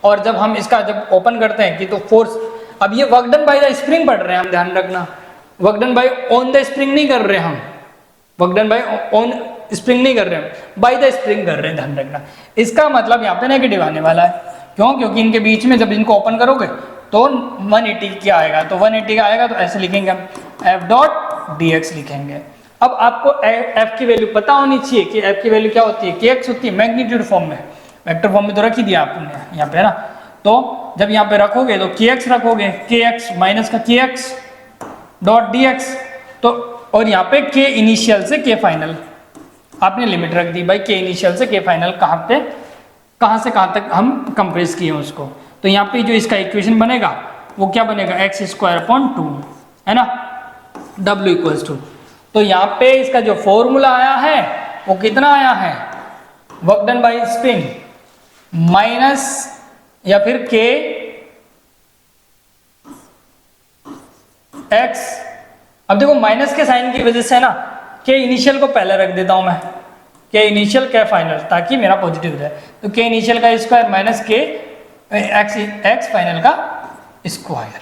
और जब हम इसका जब ओपन करते हैं कि तो फोर्स, अब ये work done by the spring पढ़ रहे हैं हम, ध्यान रखना work done bye on the spring नहीं कर रहे हम, work done bye on spring नहीं कर रहे हैं, बाय द स्प्रिंग कर रहे हैं, ध्यान रखना। इसका मतलब यहाँ पे नेगेटिव आने वाला है, क्यों, क्योंकि इनके बीच में जब इनको ओपन करोगे तो 180 क्या आएगा, तो 180 का आएगा, तो ऐसे लिखेंगे हम F डॉट dx लिखेंगे। अब आपको F की वैल्यू पता होनी चाहिए कि F की वैल्यू क्या होती है, kx होती है, मैग्नीट्यूड फॉर्म में, वेक्टर फॉर्म में तो रख ही दिया आपने यहाँ पे है ना। तो जब यहाँ पे रखोगे तो kx रखोगे, kx माइनस का kx डॉट dx, तो और यहाँ पे k इनिशियल से k फाइनल आपने लिमिट रख दी भाई, k इनिशियल से k फाइनल कहाँ से कहाँ तक हम कंप्रेस किए उसको। तो यहाँ पे जो इसका इक्वेशन बनेगा वो क्या बनेगा, x²/2 है ना, W इक्वल्स टू। तो यहाँ पे इसका जो फॉर्मूला आया है वो कितना आया है, work done bye spring minus या फिर k x, अब देखो माइनस के साइन की वजह से ना k इनिशियल को पहले रख देता हूं मैं, k इनिशियल k फाइनल, ताकि मेरा पॉजिटिव रहे। तो k इनिशियल का square minus k x final का स्क्वायर,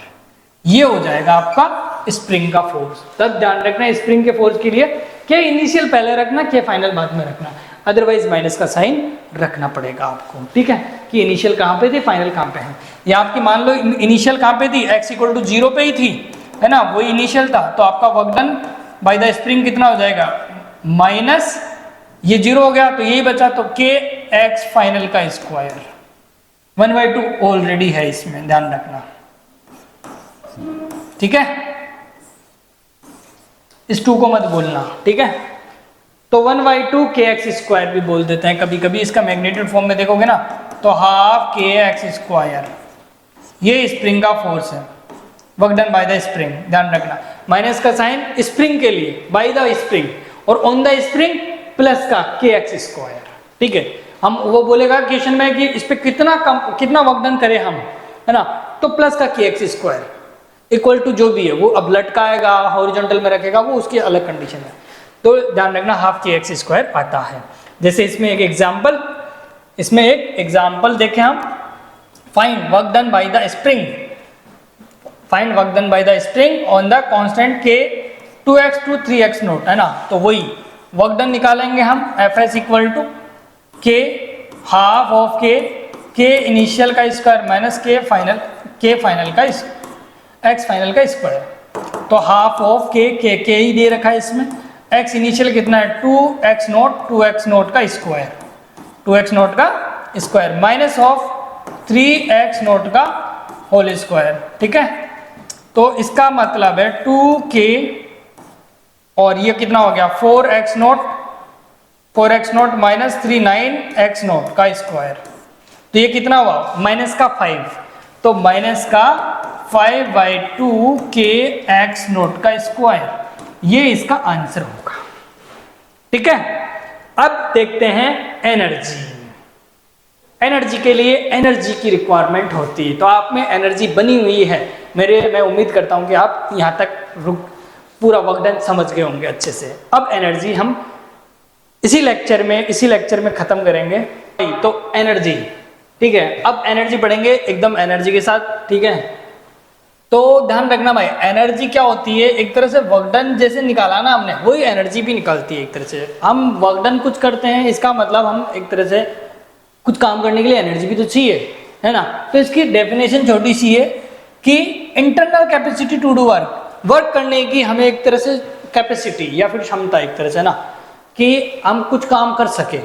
ये हो जाएगा आपका स्प्रिंग का फोर्स। तब ध्यान रखना स्प्रिंग के फोर्स के लिए k इनिशियल पहले रखना, k फाइनल बाद में रखना, अदरवाइज माइनस का साइन रखना पड़ेगा आपको। ठीक है, कि इनिशियल कहाँ पे थी, फाइनल कहाँ पे है। ये आपकी मान लो इनिशियल कहाँ पे थी, x इक्वल टू 0 पे ही थी है ना, वही इनिशियल था। तो आपका work done by the spring कितना हो जाएगा, माइनस ये 0 हो गया तो यही बचा, तो k x फाइनल का स्क्वायर 1/2 ऑलरेडी है इसमें, ध्यान रखना। ठीक है, इस 2 को मत बोलना, ठीक है। तो 1/2 kx स्क्वायर भी बोल देते हैं कभी कभी, इसका मैग्नीट्यूड फॉर्म में देखोगे ना तो हाफ kx स्क्वायर, ये स्प्रिंग का फोर्स है, work done by the spring, ध्यान रखना। माइनस का साइन स्प्रिंग के लिए, बाय द स्प्रिंग, और ऑन द स्प्रिंग प्लस का kx स्क्वायर। ठीक है, हम वो बोलेगा क्वेश्चन में कि इस पे कितना वर्क डन करें हम, है ना, तो प्लस का kx स्क्वायर, इक्वल टू जो भी है वो अब लटकाएगा, हॉरिजॉन्टल में रखेगा, वो उसकी अलग कंडीशन है। तो ध्यान रखना हाफ के एक्स स्क्वायर आता है। जैसे इसमें एक एग्जाम्पल देखें हम, find work done by the spring, find work done by the spring on the constant के 2x to 3x नोट, है ना। तो वही वर्क डन निकालेंगे हम, एफ एस इक्वल टू के हाफ ऑफ के इनिशियल का स्क्वायर माइनस के फाइनल का एक्स फाइनल का स्क्वायर। तो हाफ ऑफ के ही दे रखा है इसमें, एक्स इनिशियल कितना है 2x नोट का स्क्वायर, 2x नोट का square minus of 3x note का होल स्क्वायर, ठीक है। तो इसका मतलब है 2k और ये कितना हो गया 4x note minus 39x note का स्क्वायर। तो ये कितना हुआ माइनस का 5, तो माइनस का 5/2 के एक्स नोट का स्क्वायर, ये इसका आंसर होगा, ठीक है। अब देखते हैं एनर्जी के लिए एनर्जी की रिक्वायरमेंट होती है, तो आप में एनर्जी बनी हुई है। मैं उम्मीद करता हूं कि आप यहां तक पूरा वर्क डन समझ गए होंगे अच्छे से। अब एनर्जी हम इसी लेक्चर में खत्म करेंगे। तो एनर्जी, ठीक है। अब एनर्जी पढ़ेंगे एकदम एनर्जी के साथ, ठीक है। तो ध्यान रखना भाई, एनर्जी क्या होती है, एक तरह से वर्क डन जैसे निकाला ना हमने, वही एनर्जी भी निकलती है। एक तरह से हम वर्क डन कुछ करते हैं, इसका मतलब हम एक तरह से कुछ काम करने के लिए एनर्जी भी तो चाहिए, है ना। तो इसकी डेफिनेशन छोटी सी है कि internal capacity to do work करने की हमें एक तरह से कैपेसिटी या फिर क्षमता, एक तरह से ना, कि हम कुछ काम कर सके,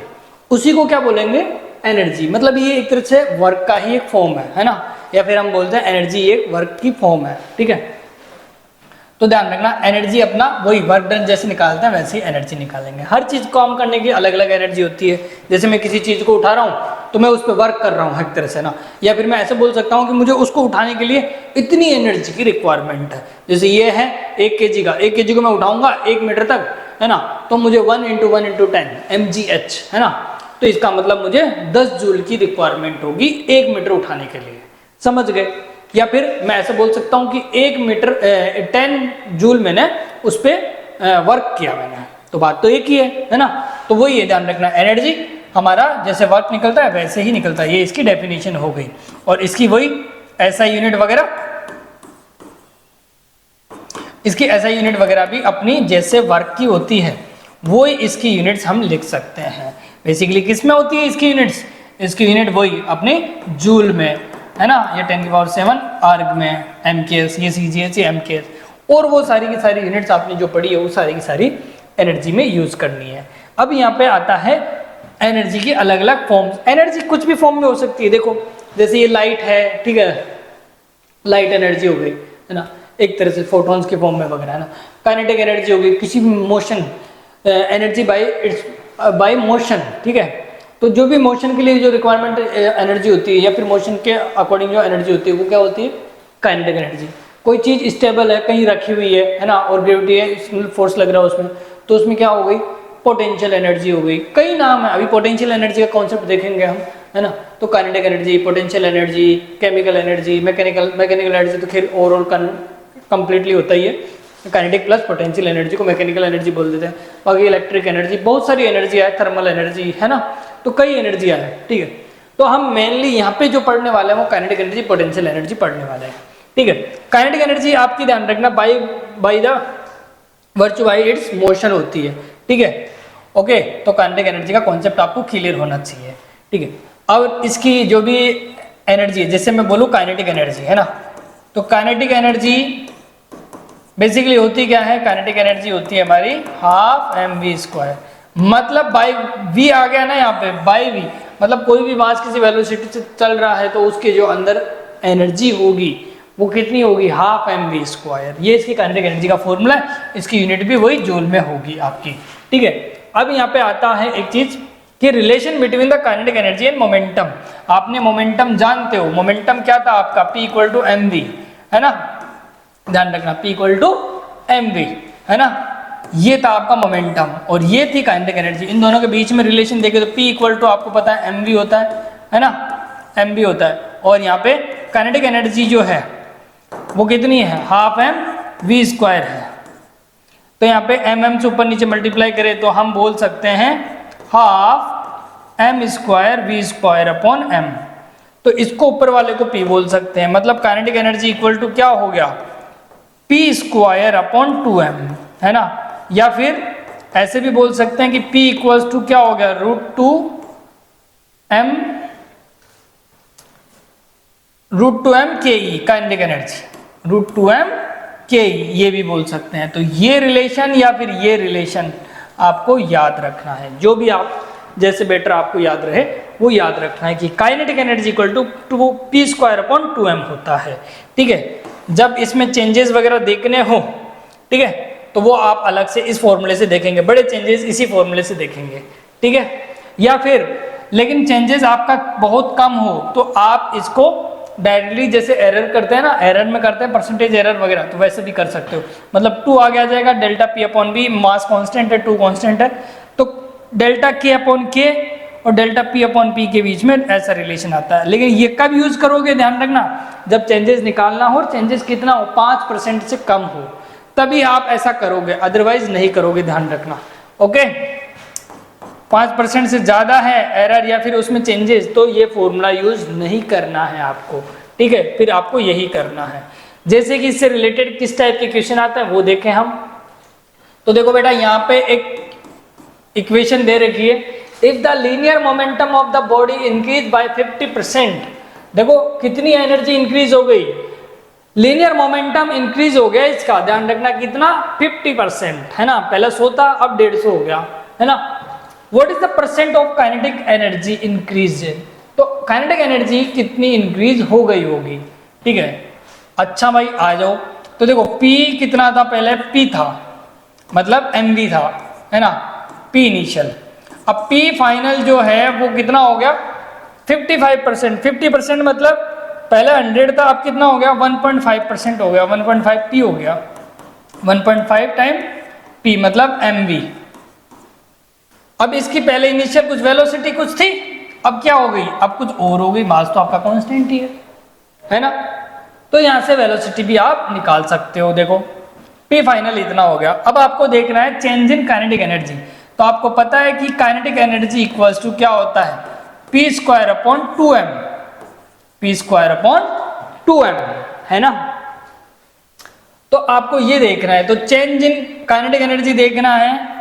उसी को क्या बोलेंगे एनर्जी। मतलब ये एक तरह से वर्क का ही एक फॉर्म है ना, या फिर हम बोलते हैं एनर्जी एक वर्क की फॉर्म है, ठीक है। तो ध्यान रखना, एनर्जी अपना वही वर्क डन जैसे निकालते हैं वैसे ही एनर्जी निकालेंगे। हर चीज काम करने की अलग अलग एनर्जी होती है। जैसे मैं किसी चीज को उठा रहा हूँ तो मैं उस पर वर्क कर रहा हूँ एक तरह से ना, या फिर मैं ऐसे बोल सकता हूँ कि मुझे उसको उठाने के लिए इतनी एनर्जी की रिक्वायरमेंट है। जैसे ये है 1 kg का, 1 kg को मैं उठाऊंगा 1 मीटर तक, है ना, तो मुझे 1 × 10 mgh, है ना। तो इसका मतलब मुझे 10 जूल की रिक्वायरमेंट होगी 1 मीटर उठाने के लिए, समझ गए। या फिर मैं ऐसे बोल सकता हूँ कि 1 मीटर 10 जूल मैंने उस पर वर्क किया मैंने, तो बात तो एक ही है ना। तो वही है, ध्यान रखना, एनर्जी हमारा जैसे वर्क निकलता है वैसे ही निकलता है। ये इसकी डेफिनेशन हो गई। और इसकी वही ऐसा यूनिट वगैरह, इसकी ऐसा यूनिट वगैरह भी अपनी जैसे वर्क की होती है, वो इसकी यूनिट्स हम लिख सकते हैं। बेसिकली किस में होती है इसकी यूनिट्स, इसकी यूनिट वही अपने जूल में, है ना। ये 10⁻⁷ आर्ग में, MKS, ये CGS, ये MKS, और वो सारी की सारी यूनिट्स आपने जो पढ़ी है वो सारी की सारी एनर्जी में यूज करनी है। अब यहाँ पे आता है एनर्जी की अलग अलग फॉर्म्स। एनर्जी कुछ भी फॉर्म में हो सकती है। देखो जैसे ये लाइट है, ठीक है, लाइट एनर्जी हो गई, है ना, एक तरह से फोटॉन्स के फॉर्म में वगैरह, है ना। काइनेटिक एनर्जी हो गई, किसी भी मोशन, एनर्जी बाय मोशन, ठीक है। तो जो भी मोशन के लिए जो रिक्वायरमेंट एनर्जी होती है, या फिर मोशन के अकॉर्डिंग जो एनर्जी होती है, वो क्या होती है काइनेटिक एनर्जी। कोई चीज़ स्टेबल है, कहीं रखी हुई है ना, और ग्रेविटी है, फोर्स लग रहा है उसमें, तो उसमें क्या हो गई पोटेंशियल एनर्जी हो गई। कई नाम है, अभी पोटेंशियल एनर्जी का कॉन्सेप्ट देखेंगे हम, है ना। तो kinetic energy, potential energy, chemical energy, mechanical energy तो खैर ओवरऑल कंप्लीटली होता ही है। काइनेटिक प्लस पोटेंशियल एनर्जी को मैकेनिकल एनर्जी बोल देते हैं। बाकी इलेक्ट्रिक एनर्जी, बहुत सारी एनर्जी है, थर्मल एनर्जी, है ना। तो कई एनर्जियाँ है, ठीक है। तो हम मेनली यहाँ पे जो पढ़ने वाले हैं वो काइनेटिक एनर्जी, पोटेंशियल एनर्जी पढ़ने वाले हैं, ठीक है। काइनेटिक एनर्जी आपकी ध्यान रखना by the virtue bye it's motion होती है, ठीक है। ओके, तो काइनेटिक एनर्जी का कॉन्सेप्ट आपको क्लियर होना चाहिए, ठीक है। अब इसकी जो भी एनर्जी है, जैसे मैं बोलूँ काइनेटिक एनर्जी, है ना, तो काइनेटिक एनर्जी बेसिकली होती क्या है, काइनेटिक एनर्जी होती है हमारी हाफ mv²। मतलब बाई v आ गया ना यहाँ पे, बाई v मतलब कोई भी मास किसी वेलोसिटी से चल रहा है तो उसके जो अंदर एनर्जी होगी वो कितनी होगी, हाफ mv²। ये इसकी काइनेटिक एनर्जी का फॉर्मूला है। इसकी यूनिट भी वही जूल में होगी आपकी, ठीक है। अब यहाँ पे आता है एक चीज कि relation between the kinetic energy and momentum. आपने मोमेंटम जानते हो, मोमेंटम क्या था आपका, P = mv, है ना। ध्यान रखना, P = mv, है ना। ये था आपका मोमेंटम और ये थी काइनेटिक एनर्जी। इन दोनों के बीच में रिलेशन देखे तो P = आपको पता है mv होता है ना, mv होता है। और यहाँ पे काइनेटिक एनर्जी जो है वो कितनी है, हाफ एम वी स्क्वायर है। तो यहाँ पे एम से ऊपर नीचे मल्टीप्लाई करें तो हम बोल सकते हैं half m square v square upon m. तो इसको ऊपर वाले को पी बोल सकते हैं, मतलब काइनेटिक एनर्जी इक्वल टू क्या हो गया, पी स्क्वायर अपॉन 2m, है ना। या फिर ऐसे भी बोल सकते हैं कि P इक्वल्स टू क्या हो गया, √2m के ई काइनेटिक एनर्जी, √2m के ई, ये भी बोल सकते हैं। तो ये रिलेशन या फिर ये रिलेशन आपको याद रखना है, जो भी आप जैसे बेटर आपको याद रहे वो याद रखना है कि kinetic energy equal to p square upon 2m होता है। ठीक है, जब इसमें चेंजेस वगैरह देखने हो, ठीक है, तो वो आप अलग से इस फॉर्मूले से देखेंगे, बड़े चेंजेस इसी फॉर्मूले से देखेंगे। ठीक है, या फिर लेकिन चेंजेस आपका बहुत कम हो तो आप इसको डायरेक्टली जैसे एरर करते हैं ना, एरर में करते हैं परसेंटेज एरर वगैरह, तो वैसे भी कर सकते हो। मतलब 2 आगे आ जाएगा, delta p upon b, mass constant है, 2 कांस्टेंट है, तो डेल्टा के अपॉन के और डेल्टा पी अपॉन पी के बीच में ऐसा रिलेशन आता है। लेकिन ये कब यूज करोगे, ध्यान रखना, जब चेंजेस निकालना हो और चेंजेस कितना हो, 5% से कम हो, तभी आप ऐसा करोगे, अदरवाइज नहीं करोगे, ध्यान रखना। ओके, 5% से ज्यादा है एरर या फिर उसमें चेंजेस, तो ये फॉर्मूला यूज नहीं करना है आपको। ठीक है, फिर आपको यही करना है। जैसे कि इससे रिलेटेड किस टाइप के क्वेश्चन आता है वो देखें हम। तो देखो बेटा, यहाँ पे एक इक्वेशन दे रखी है, if the linear momentum of the body increase by 50%, देखो कितनी एनर्जी इंक्रीज हो गई, लीनियर मोमेंटम इंक्रीज हो गया इसका, ध्यान रखना कितना, 50%, है ना। पहले 100 था, अब 150 हो गया, है ना। What is the percent of kinetic energy increase, तो काइनेटिक एनर्जी कितनी इंक्रीज हो गई होगी। ठीक है, अच्छा भाई आ जाओ। तो देखो P कितना था, पहले P था मतलब mv था, है ना, P इनिशियल। अब P फाइनल जो है वो कितना हो गया, 55%। 50% मतलब पहले 100 था, अब कितना हो गया, 1.5% हो गया, 1.5 P हो गया, 1.5 टाइम P मतलब mv। अब इसकी पहले इनिशियल कुछ वेलोसिटी कुछ थी, अब क्या हो गई, अब कुछ और हो गई, मास तो आपका कांस्टेंट ही है ना। तो यहां से वेलोसिटी भी आप निकाल सकते हो। देखो P फाइनल इतना हो गया। अब आपको देखना है चेंज इन काइनेटिक एनर्जी। तो आपको पता है कि काइनेटिक एनर्जी इक्वल्स टू क्या होता है, P square upon 2m, P square upon 2m, है ना। तो आपको ये देखना है, तो चेंज इन काइनेटिक एनर्जी देखना है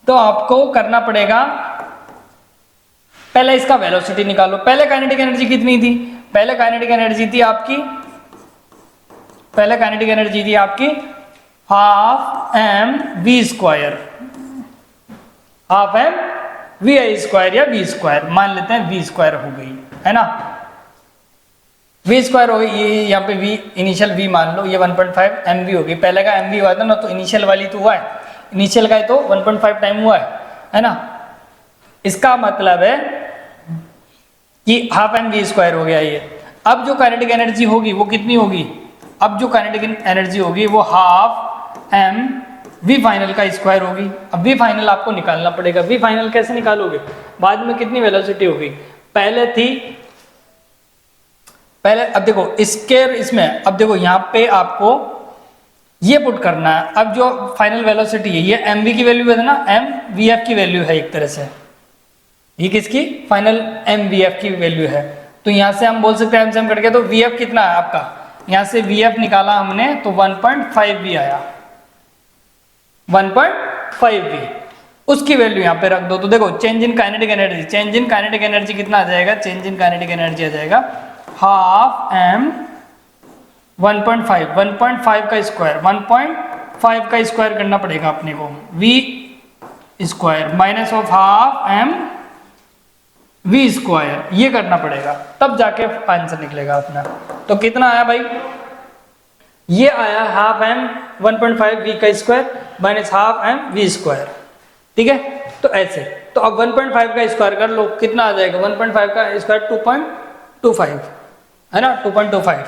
तो आपको करना पड़ेगा, पहले इसका वेलोसिटी निकालो। पहले काइनेटिक एनर्जी कितनी थी, पहले काइनेटिक एनर्जी थी आपकी half m v square, half m v i square या वी स्क्वायर, मान लेते हैं वी स्क्वायर हो गई, है ना, वी स्क्वायर हो गई। ये यहाँ पे वी इनिशियल वी मान लो, ये 1.5 एम वी हो गई। पहले का एम वी हुआ था ना, तो इनिशियल वाली तो हुआ है, इनिशियल का तो 1.5 टाइम हुआ है ना। इसका मतलब है कि हाफ एम वी स्क्वायर हो गया ये। अब जो काइनेटिक एनर्जी होगी वो कितनी होगी, अब जो काइनेटिक एनर्जी होगी वो हाफ एम वी फाइनल का स्क्वायर होगी। अब वी फाइनल आपको निकालना पड़ेगा। वी फाइनल कैसे निकालोगे, बाद में कितनी वेलोसिटी होगी, पहले थी, पहले, अब देखो स्केयर इसमें, अब देखो यहाँ पे आपको ये पुट करना है। अब जो फाइनल वेलोसिटी है ये एम वी की वैल्यू है ना, एम वी एफ की वैल्यू है एक तरह से, ये किसकी, फाइनल एम वी एफ की वैल्यू है। तो यहाँ से हम बोल सकते हैं एम से हम कट गया, तो वी एफ कितना है आपका, यहाँ से वी एफ निकाला हमने तो 1.5 वी आया, 1.5 वी, उसकी वैल्यू यहाँ पे रख दो। तो देखो change in kinetic energy, change in kinetic energy कितना आ जाएगा, चेंज इन काइनेटिक एनर्जी आ जाएगा हाफ एम 1.5 का स्क्वायर, 1.5 का स्क्वायर करना पड़ेगा अपने को, v square minus of half m v square, ये करना पड़ेगा, तब जाके आंसर निकलेगा अपना। तो कितना आया भाई, ये आया हाफ एम 1.5 वी का square minus half m v square. ठीक है, तो ऐसे, तो अब 1.5 का स्क्वायर कर लो, कितना आ जाएगा, 1.5 का स्क्वायर 2.25 है ना, 2.25।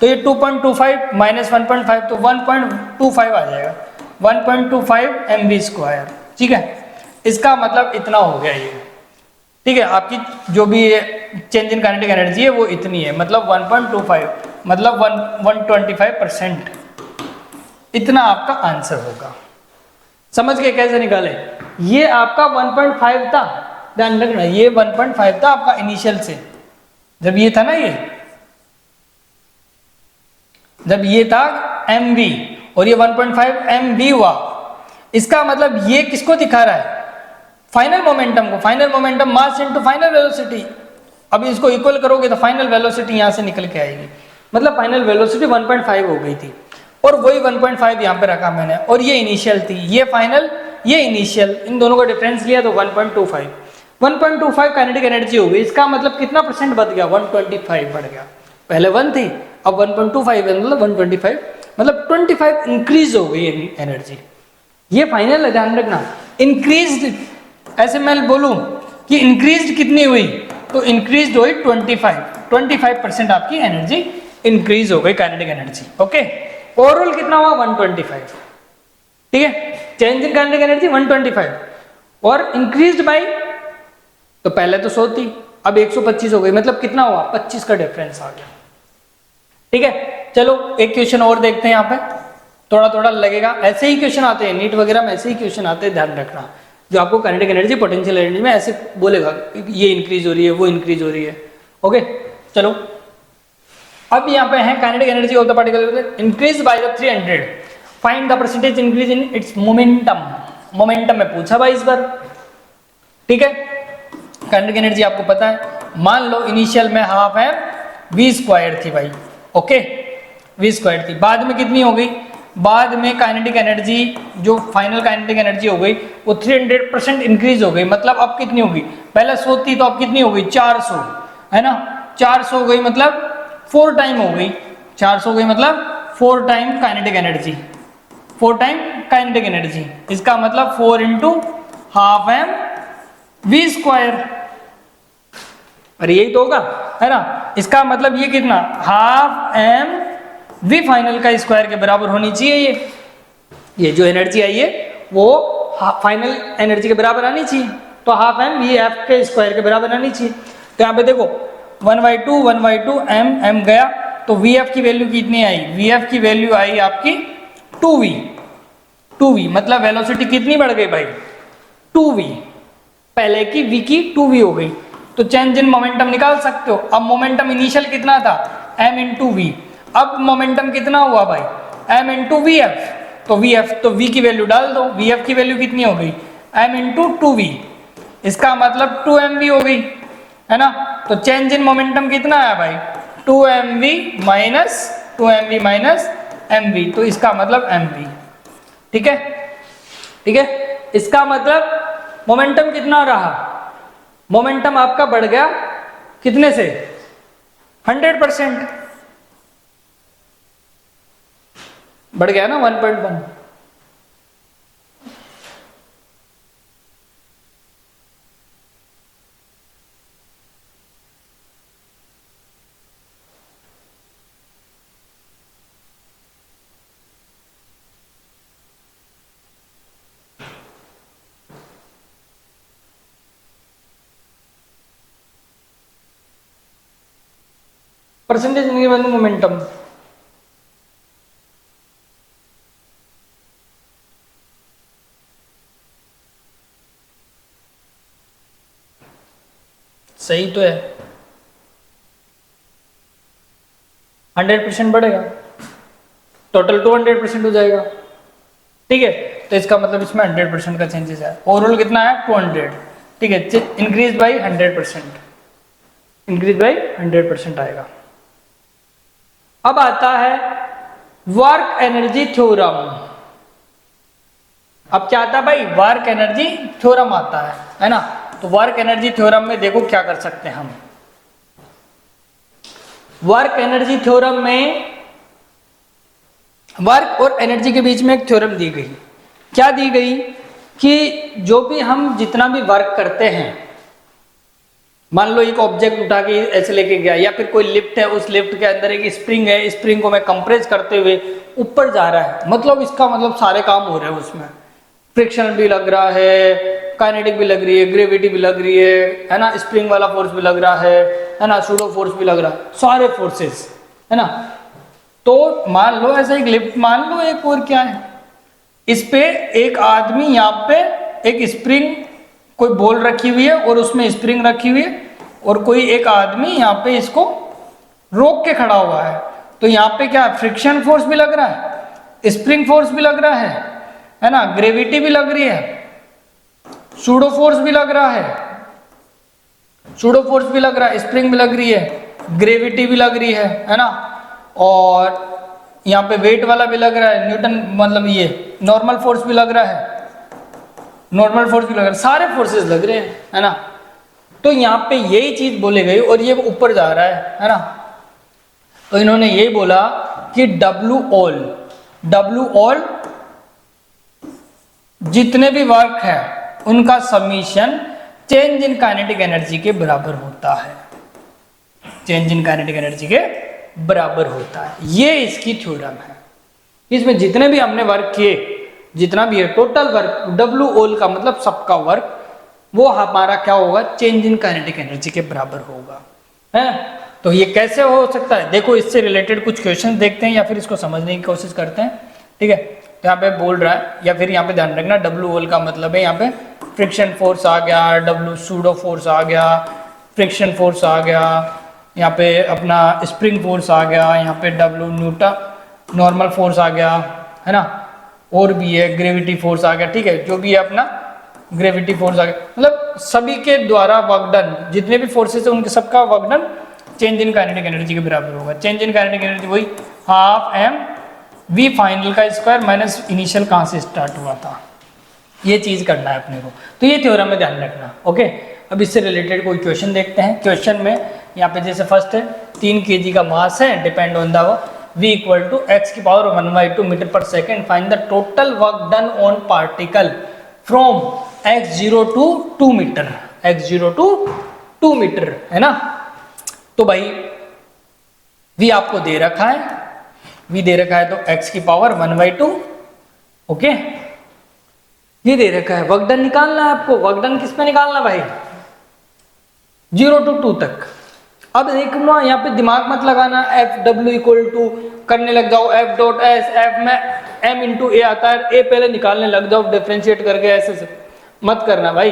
तो ये 2.25 माइनस 1.5 तो 1.25 आ जाएगा, 1.25 एम वी स्क्वायर। ठीक है, इसका मतलब इतना हो गया ये। ठीक है, आपकी जो भी चेंज इन काइनेटिक एनर्जी है वो इतनी है, मतलब 1.25 मतलब 125%। इतना आपका आंसर होगा। समझ के कैसे निकाले? ये आपका 1.5 था, ध्यान रखना, ये 1.5 था आपका इनिशियल से, जब ये था ना, जब ये था mv और ये 1.5 mv हुआ, इसका मतलब ये किसको दिखा रहा है? फाइनल मोमेंटम को। Final momentum mass into final velocity. अब इसको इक्वल करोगे तो फाइनल वेलोसिटी यहां से निकल के आएगी, मतलब फाइनल वेलोसिटी 1.5 हो गई थी, और वही 1.5 यहां पे रखा मैंने, और ये इनिशियल थी, ये फाइनल, ये इनिशियल, इन दोनों का डिफरेंस लिया तो 1.25। 1.25 काइनेटिक एनर्जी हो गई। इसका मतलब कितना परसेंट बढ़ गया? 125 बढ़ गया। पहले 1 थी, अब 1.25 है, मतलब 125, मतलब 25 इंक्रीज हो गई एनर्जी। ये फाइनल है, ध्यान रखना। इंक्रीज, ऐसे मैं बोलूं कि इंक्रीज कितनी हुई, तो इंक्रीज हुई 25% आपकी एनर्जी इंक्रीज हो गई, काइनेटिक एनर्जी। ओके, ओवरऑल कितना हुआ? 125। ठीक है, चेंज इन काइनेटिक एनर्जी 125, और इंक्रीज्ड बाय, तो पहले तो 100 थी, अब 125 हो गई, मतलब कितना हुआ? 25 का डिफरेंस आ गया। ठीक है, चलो एक क्वेश्चन और देखते हैं। यहाँ पे थोड़ा थोड़ा लगेगा, ऐसे ही क्वेश्चन आते हैं नीट वगैरह में, ऐसे ही क्वेश्चन आते हैं, ध्यान रखना, जो आपको काइनेटिक एनर्जी, पोटेंशियल एनर्जी में ऐसे बोलेगा, ये इंक्रीज हो रही है, वो इंक्रीज हो रही है। ओके, चलो अब यहाँ पे है kinetic energy of the particle increase by the 300, find the percentage increase in its momentum. Momentum में पूछा भाई इस बार। ठीक है, काइनेटिक एनर्जी आपको पता है, मान लो इनिशियल में हाफ है v² थी भाई। ओके, v² थी, बाद में कितनी हो गई? बाद में काइनेटिक एनर्जी, जो फाइनल काइनेटिक एनर्जी हो गई, वो 300% इंक्रीज हो गई, मतलब अब कितनी होगी? पहले 100 थी, तो अब कितनी हो गई? 400, है ना? 400 हो गई, मतलब 4 टाइम हो गई। 400 हो गई, मतलब 4 time kinetic energy, 4 time kinetic energy. इसका मतलब 4 इंटू हाफ एम v²। अरे यही तो होगा, है ना? इसका मतलब ये कितना? हाफ एम v फाइनल का स्क्वायर के बराबर होनी चाहिए। ये जो एनर्जी आई है वो फाइनल एनर्जी के बराबर आनी चाहिए, तो हाफ एम v f के स्क्वायर के बराबर आनी चाहिए। तो यहाँ पे देखो 1/2 m गया, तो v f की वैल्यू कितनी आई? v f की वैल्यू आई आपकी 2v, मतलब वेलोसिटी कितनी बढ़ गई भाई? 2v, पहले की v की 2v हो गई। तो चेंज इन मोमेंटम निकाल सकते हो। अब मोमेंटम इनिशियल कितना था? m इंटू वी, अब मोमेंटम कितना हुआ भाई? m इंटू वी एफ, तो v की वैल्यू डाल दो, v f की वैल्यू कितनी हो गई? m इंटू 2v, इसका मतलब 2mv हो गई, है ना? तो चेंज इन मोमेंटम कितना आया भाई? 2mv माइनस mv, तो इसका मतलब mv। ठीक है, ठीक है, इसका मतलब मोमेंटम कितना रहा? मोमेंटम आपका बढ़ गया कितने से? 100% बढ़ गया ना, 1.1। परसेंटेज मोमेंटम, सही तो है, 100% बढ़ेगा, टोटल 200% हो जाएगा। ठीक है, तो इसका मतलब इसमें 100% का चेंजेस है। ओवरऑल कितना है? 200। ठीक है, इंक्रीज बाई 100%, इंक्रीज बाई 100% आएगा। अब आता है वर्क एनर्जी थ्योरम। अब क्या आता है भाई? वर्क एनर्जी थ्योरम आता है ना? तो वर्क एनर्जी थ्योरम में देखो क्या कर सकते हैं हम। वर्क एनर्जी थ्योरम में वर्क और एनर्जी के बीच में एक थ्योरम दी गई। क्या दी गई? कि जो भी हम जितना भी वर्क करते हैं, मान लो एक ऑब्जेक्ट उठा के ऐसे लेके गया, या फिर कोई लिफ्ट है, उस लिफ्ट के अंदर एक स्प्रिंग है, स्प्रिंग को मैं कंप्रेस करते हुए ऊपर जा रहा है, मतलब इसका मतलब सारे काम हो रहे हैं उसमें, फ्रिक्शन भी लग रहा है, काइनेटिक भी लग रही है, ग्रेविटी भी लग रही है ना, स्प्रिंग वाला फोर्स भी लग रहा है ना, सूडो फोर्स भी लग रहा है, सारे फोर्सेस है ना। तो मान लो ऐसा एक लिफ्ट मान लो, एक और क्या है, इस पे एक आदमी, यहाँ पे एक स्प्रिंग, कोई बॉल रखी हुई है और उसमें स्प्रिंग रखी हुई है, और कोई एक आदमी यहाँ पे इसको रोक के खड़ा हुआ है। तो यहाँ पे क्या फ्रिक्शन फोर्स भी लग रहा है, स्प्रिंग फोर्स भी लग रहा है ना, ग्रेविटी भी लग रही है, सूडो फोर्स भी लग रहा है, सूडो फोर्स भी लग रहा है, स्प्रिंग भी लग रही है, ग्रेविटी भी लग रही है ना, और यहाँ पे वेट वाला भी लग रहा है, न्यूटन मतलब ये नॉर्मल फोर्स भी लग रहा है, नॉर्मल फोर्स भी लग रहा है, सारे फोर्सेस लग रहे हैं, है ना। तो यहाँ पे यही चीज बोली गई और ये ऊपर जा रहा है ना। तो इन्होंने यही बोला कि डब्ल्यू ऑल जितने भी वर्क है उनका summation change in kinetic energy के बराबर होता है, चेंज इन काइनेटिक एनर्जी के बराबर होता है। ये इसकी थ्योरम है। इसमें जितने भी हमने वर्क किए, जितना भी है टोटल वर्क, डब्ल्यू ऑल का मतलब सबका वर्क, वो हमारा क्या होगा, चेंज इन काइनेटिक एनर्जी के बराबर होगा, है। तो ये कैसे हो सकता है, देखो इससे रिलेटेड कुछ क्वेश्चन देखते हैं या फिर इसको समझने की कोशिश करते हैं, ठीक है। तो यहाँ पे बोल रहा है, या फिर यहाँ पे ध्यान रखना, डब्ल्यू ऑल का मतलब है यहाँ पे फ्रिक्शन फोर्स आ गया, डब्ल्यू सूडो फोर्स आ गया, फ्रिक्शन फोर्स आ गया, यहाँ पे अपना स्प्रिंग फोर्स आ गया, यहाँ पे डब्ल्यू न्यूटन नॉर्मल फोर्स आ गया, है ना, और भी है ग्रेविटी फोर्स आ गया, ठीक है, जो भी है अपना ग्रेविटी फोर्स आ गया, मतलब सभी के द्वारा वर्क डन, जितने भी फोर्सेस है उनके सबका work done change in kinetic energy के बराबर होगा। चेंज इन काइनेटिक एनर्जी वही हाफ एम वी फाइनल का स्क्वायर माइनस इनिशियल कहाँ से स्टार्ट हुआ था, ये चीज करना है अपने को। तो ये थ्योरम में ध्यान रखना, ओके। अब इससे रिलेटेड कोई क्वेश्चन देखते हैं। क्वेश्चन में यहाँ पे जैसे फर्स्ट है 3 kg का मास है, depend on the v equal to x की पावर 1/2 मीटर पर second, find the total work done on particle from x0 to 2 metre, x0 to 2 metre, है ना। तो भाई v आपको दे रखा है, v दे रखा है तो x की पावर 1/2, ओके, ये दे रखा है। वर्क डन निकालना है आपको, वर्क डन किस पे निकालना भाई, 0 टू 2 तक। अब देखना यहाँ पे दिमाग मत लगाना, एफ डब्ल्यू इक्वल टू करने लग जाओ, एफ डॉट एस, एफ में एम इंटू ए आता है, ए पहले निकालने लग जाओ डिफरेंशिएट करके, ऐसे मत करना भाई।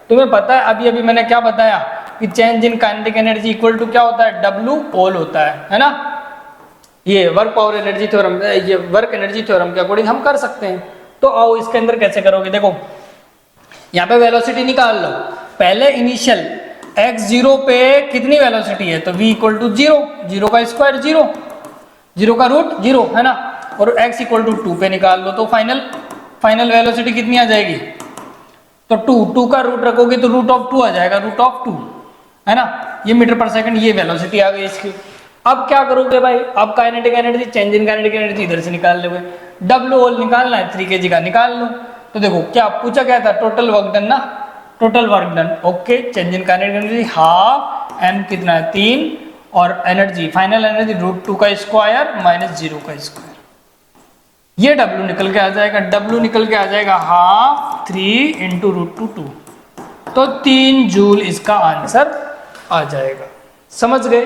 तुम्हें पता है अभी अभी मैंने क्या बताया कि change in kinetic energy equal to क्या होता है, डब्ल्यू ऑल होता है ना। ये वर्क पावर एनर्जी थ्योरम, ये वर्क एनर्जी थ्योरम के अकॉर्डिंग हम कर सकते हैं। तो आओ इसके अंदर कैसे करोगे, देखो यहाँ पे वेलोसिटी निकाल लो, पहले इनिशियल x0 पे कितनी वेलोसिटी है, तो v इक्वल टू 0, 0 का स्क्वायर 0, 0 का रूट 0, है ना, और x इक्वल टू 2 पे निकाल लो, तो फाइनल वेलोसिटी कितनी आ जाएगी, तो 2 का रूट रखोगे तो रूट ऑफ 2 आ जाएगा, रूट ऑफ 2, है ना, ये मीटर पर सेकंड, ये वेलोसिटी आ गई इसकी। अब क्या करोगे भाई, अब kinetic energy, change in kinetic energy इधर से निकाल लोगे, डब्ल्यू ऑल निकालना है 3 kg का निकाल लो। तो देखो क्या पूछा क्या था, टोटल वर्क डन ना, total work done, okay. Change in kinetic energy half m कितना है 3, और एनर्जी फाइनल एनर्जी √2 का स्क्वायर माइनस 0 का स्क्वायर, ये W निकल के आ जाएगा, W निकल के आ जाएगा हाफ 3 इंटू √2 2, तो 3 जूल इसका आंसर आ जाएगा। समझ गए।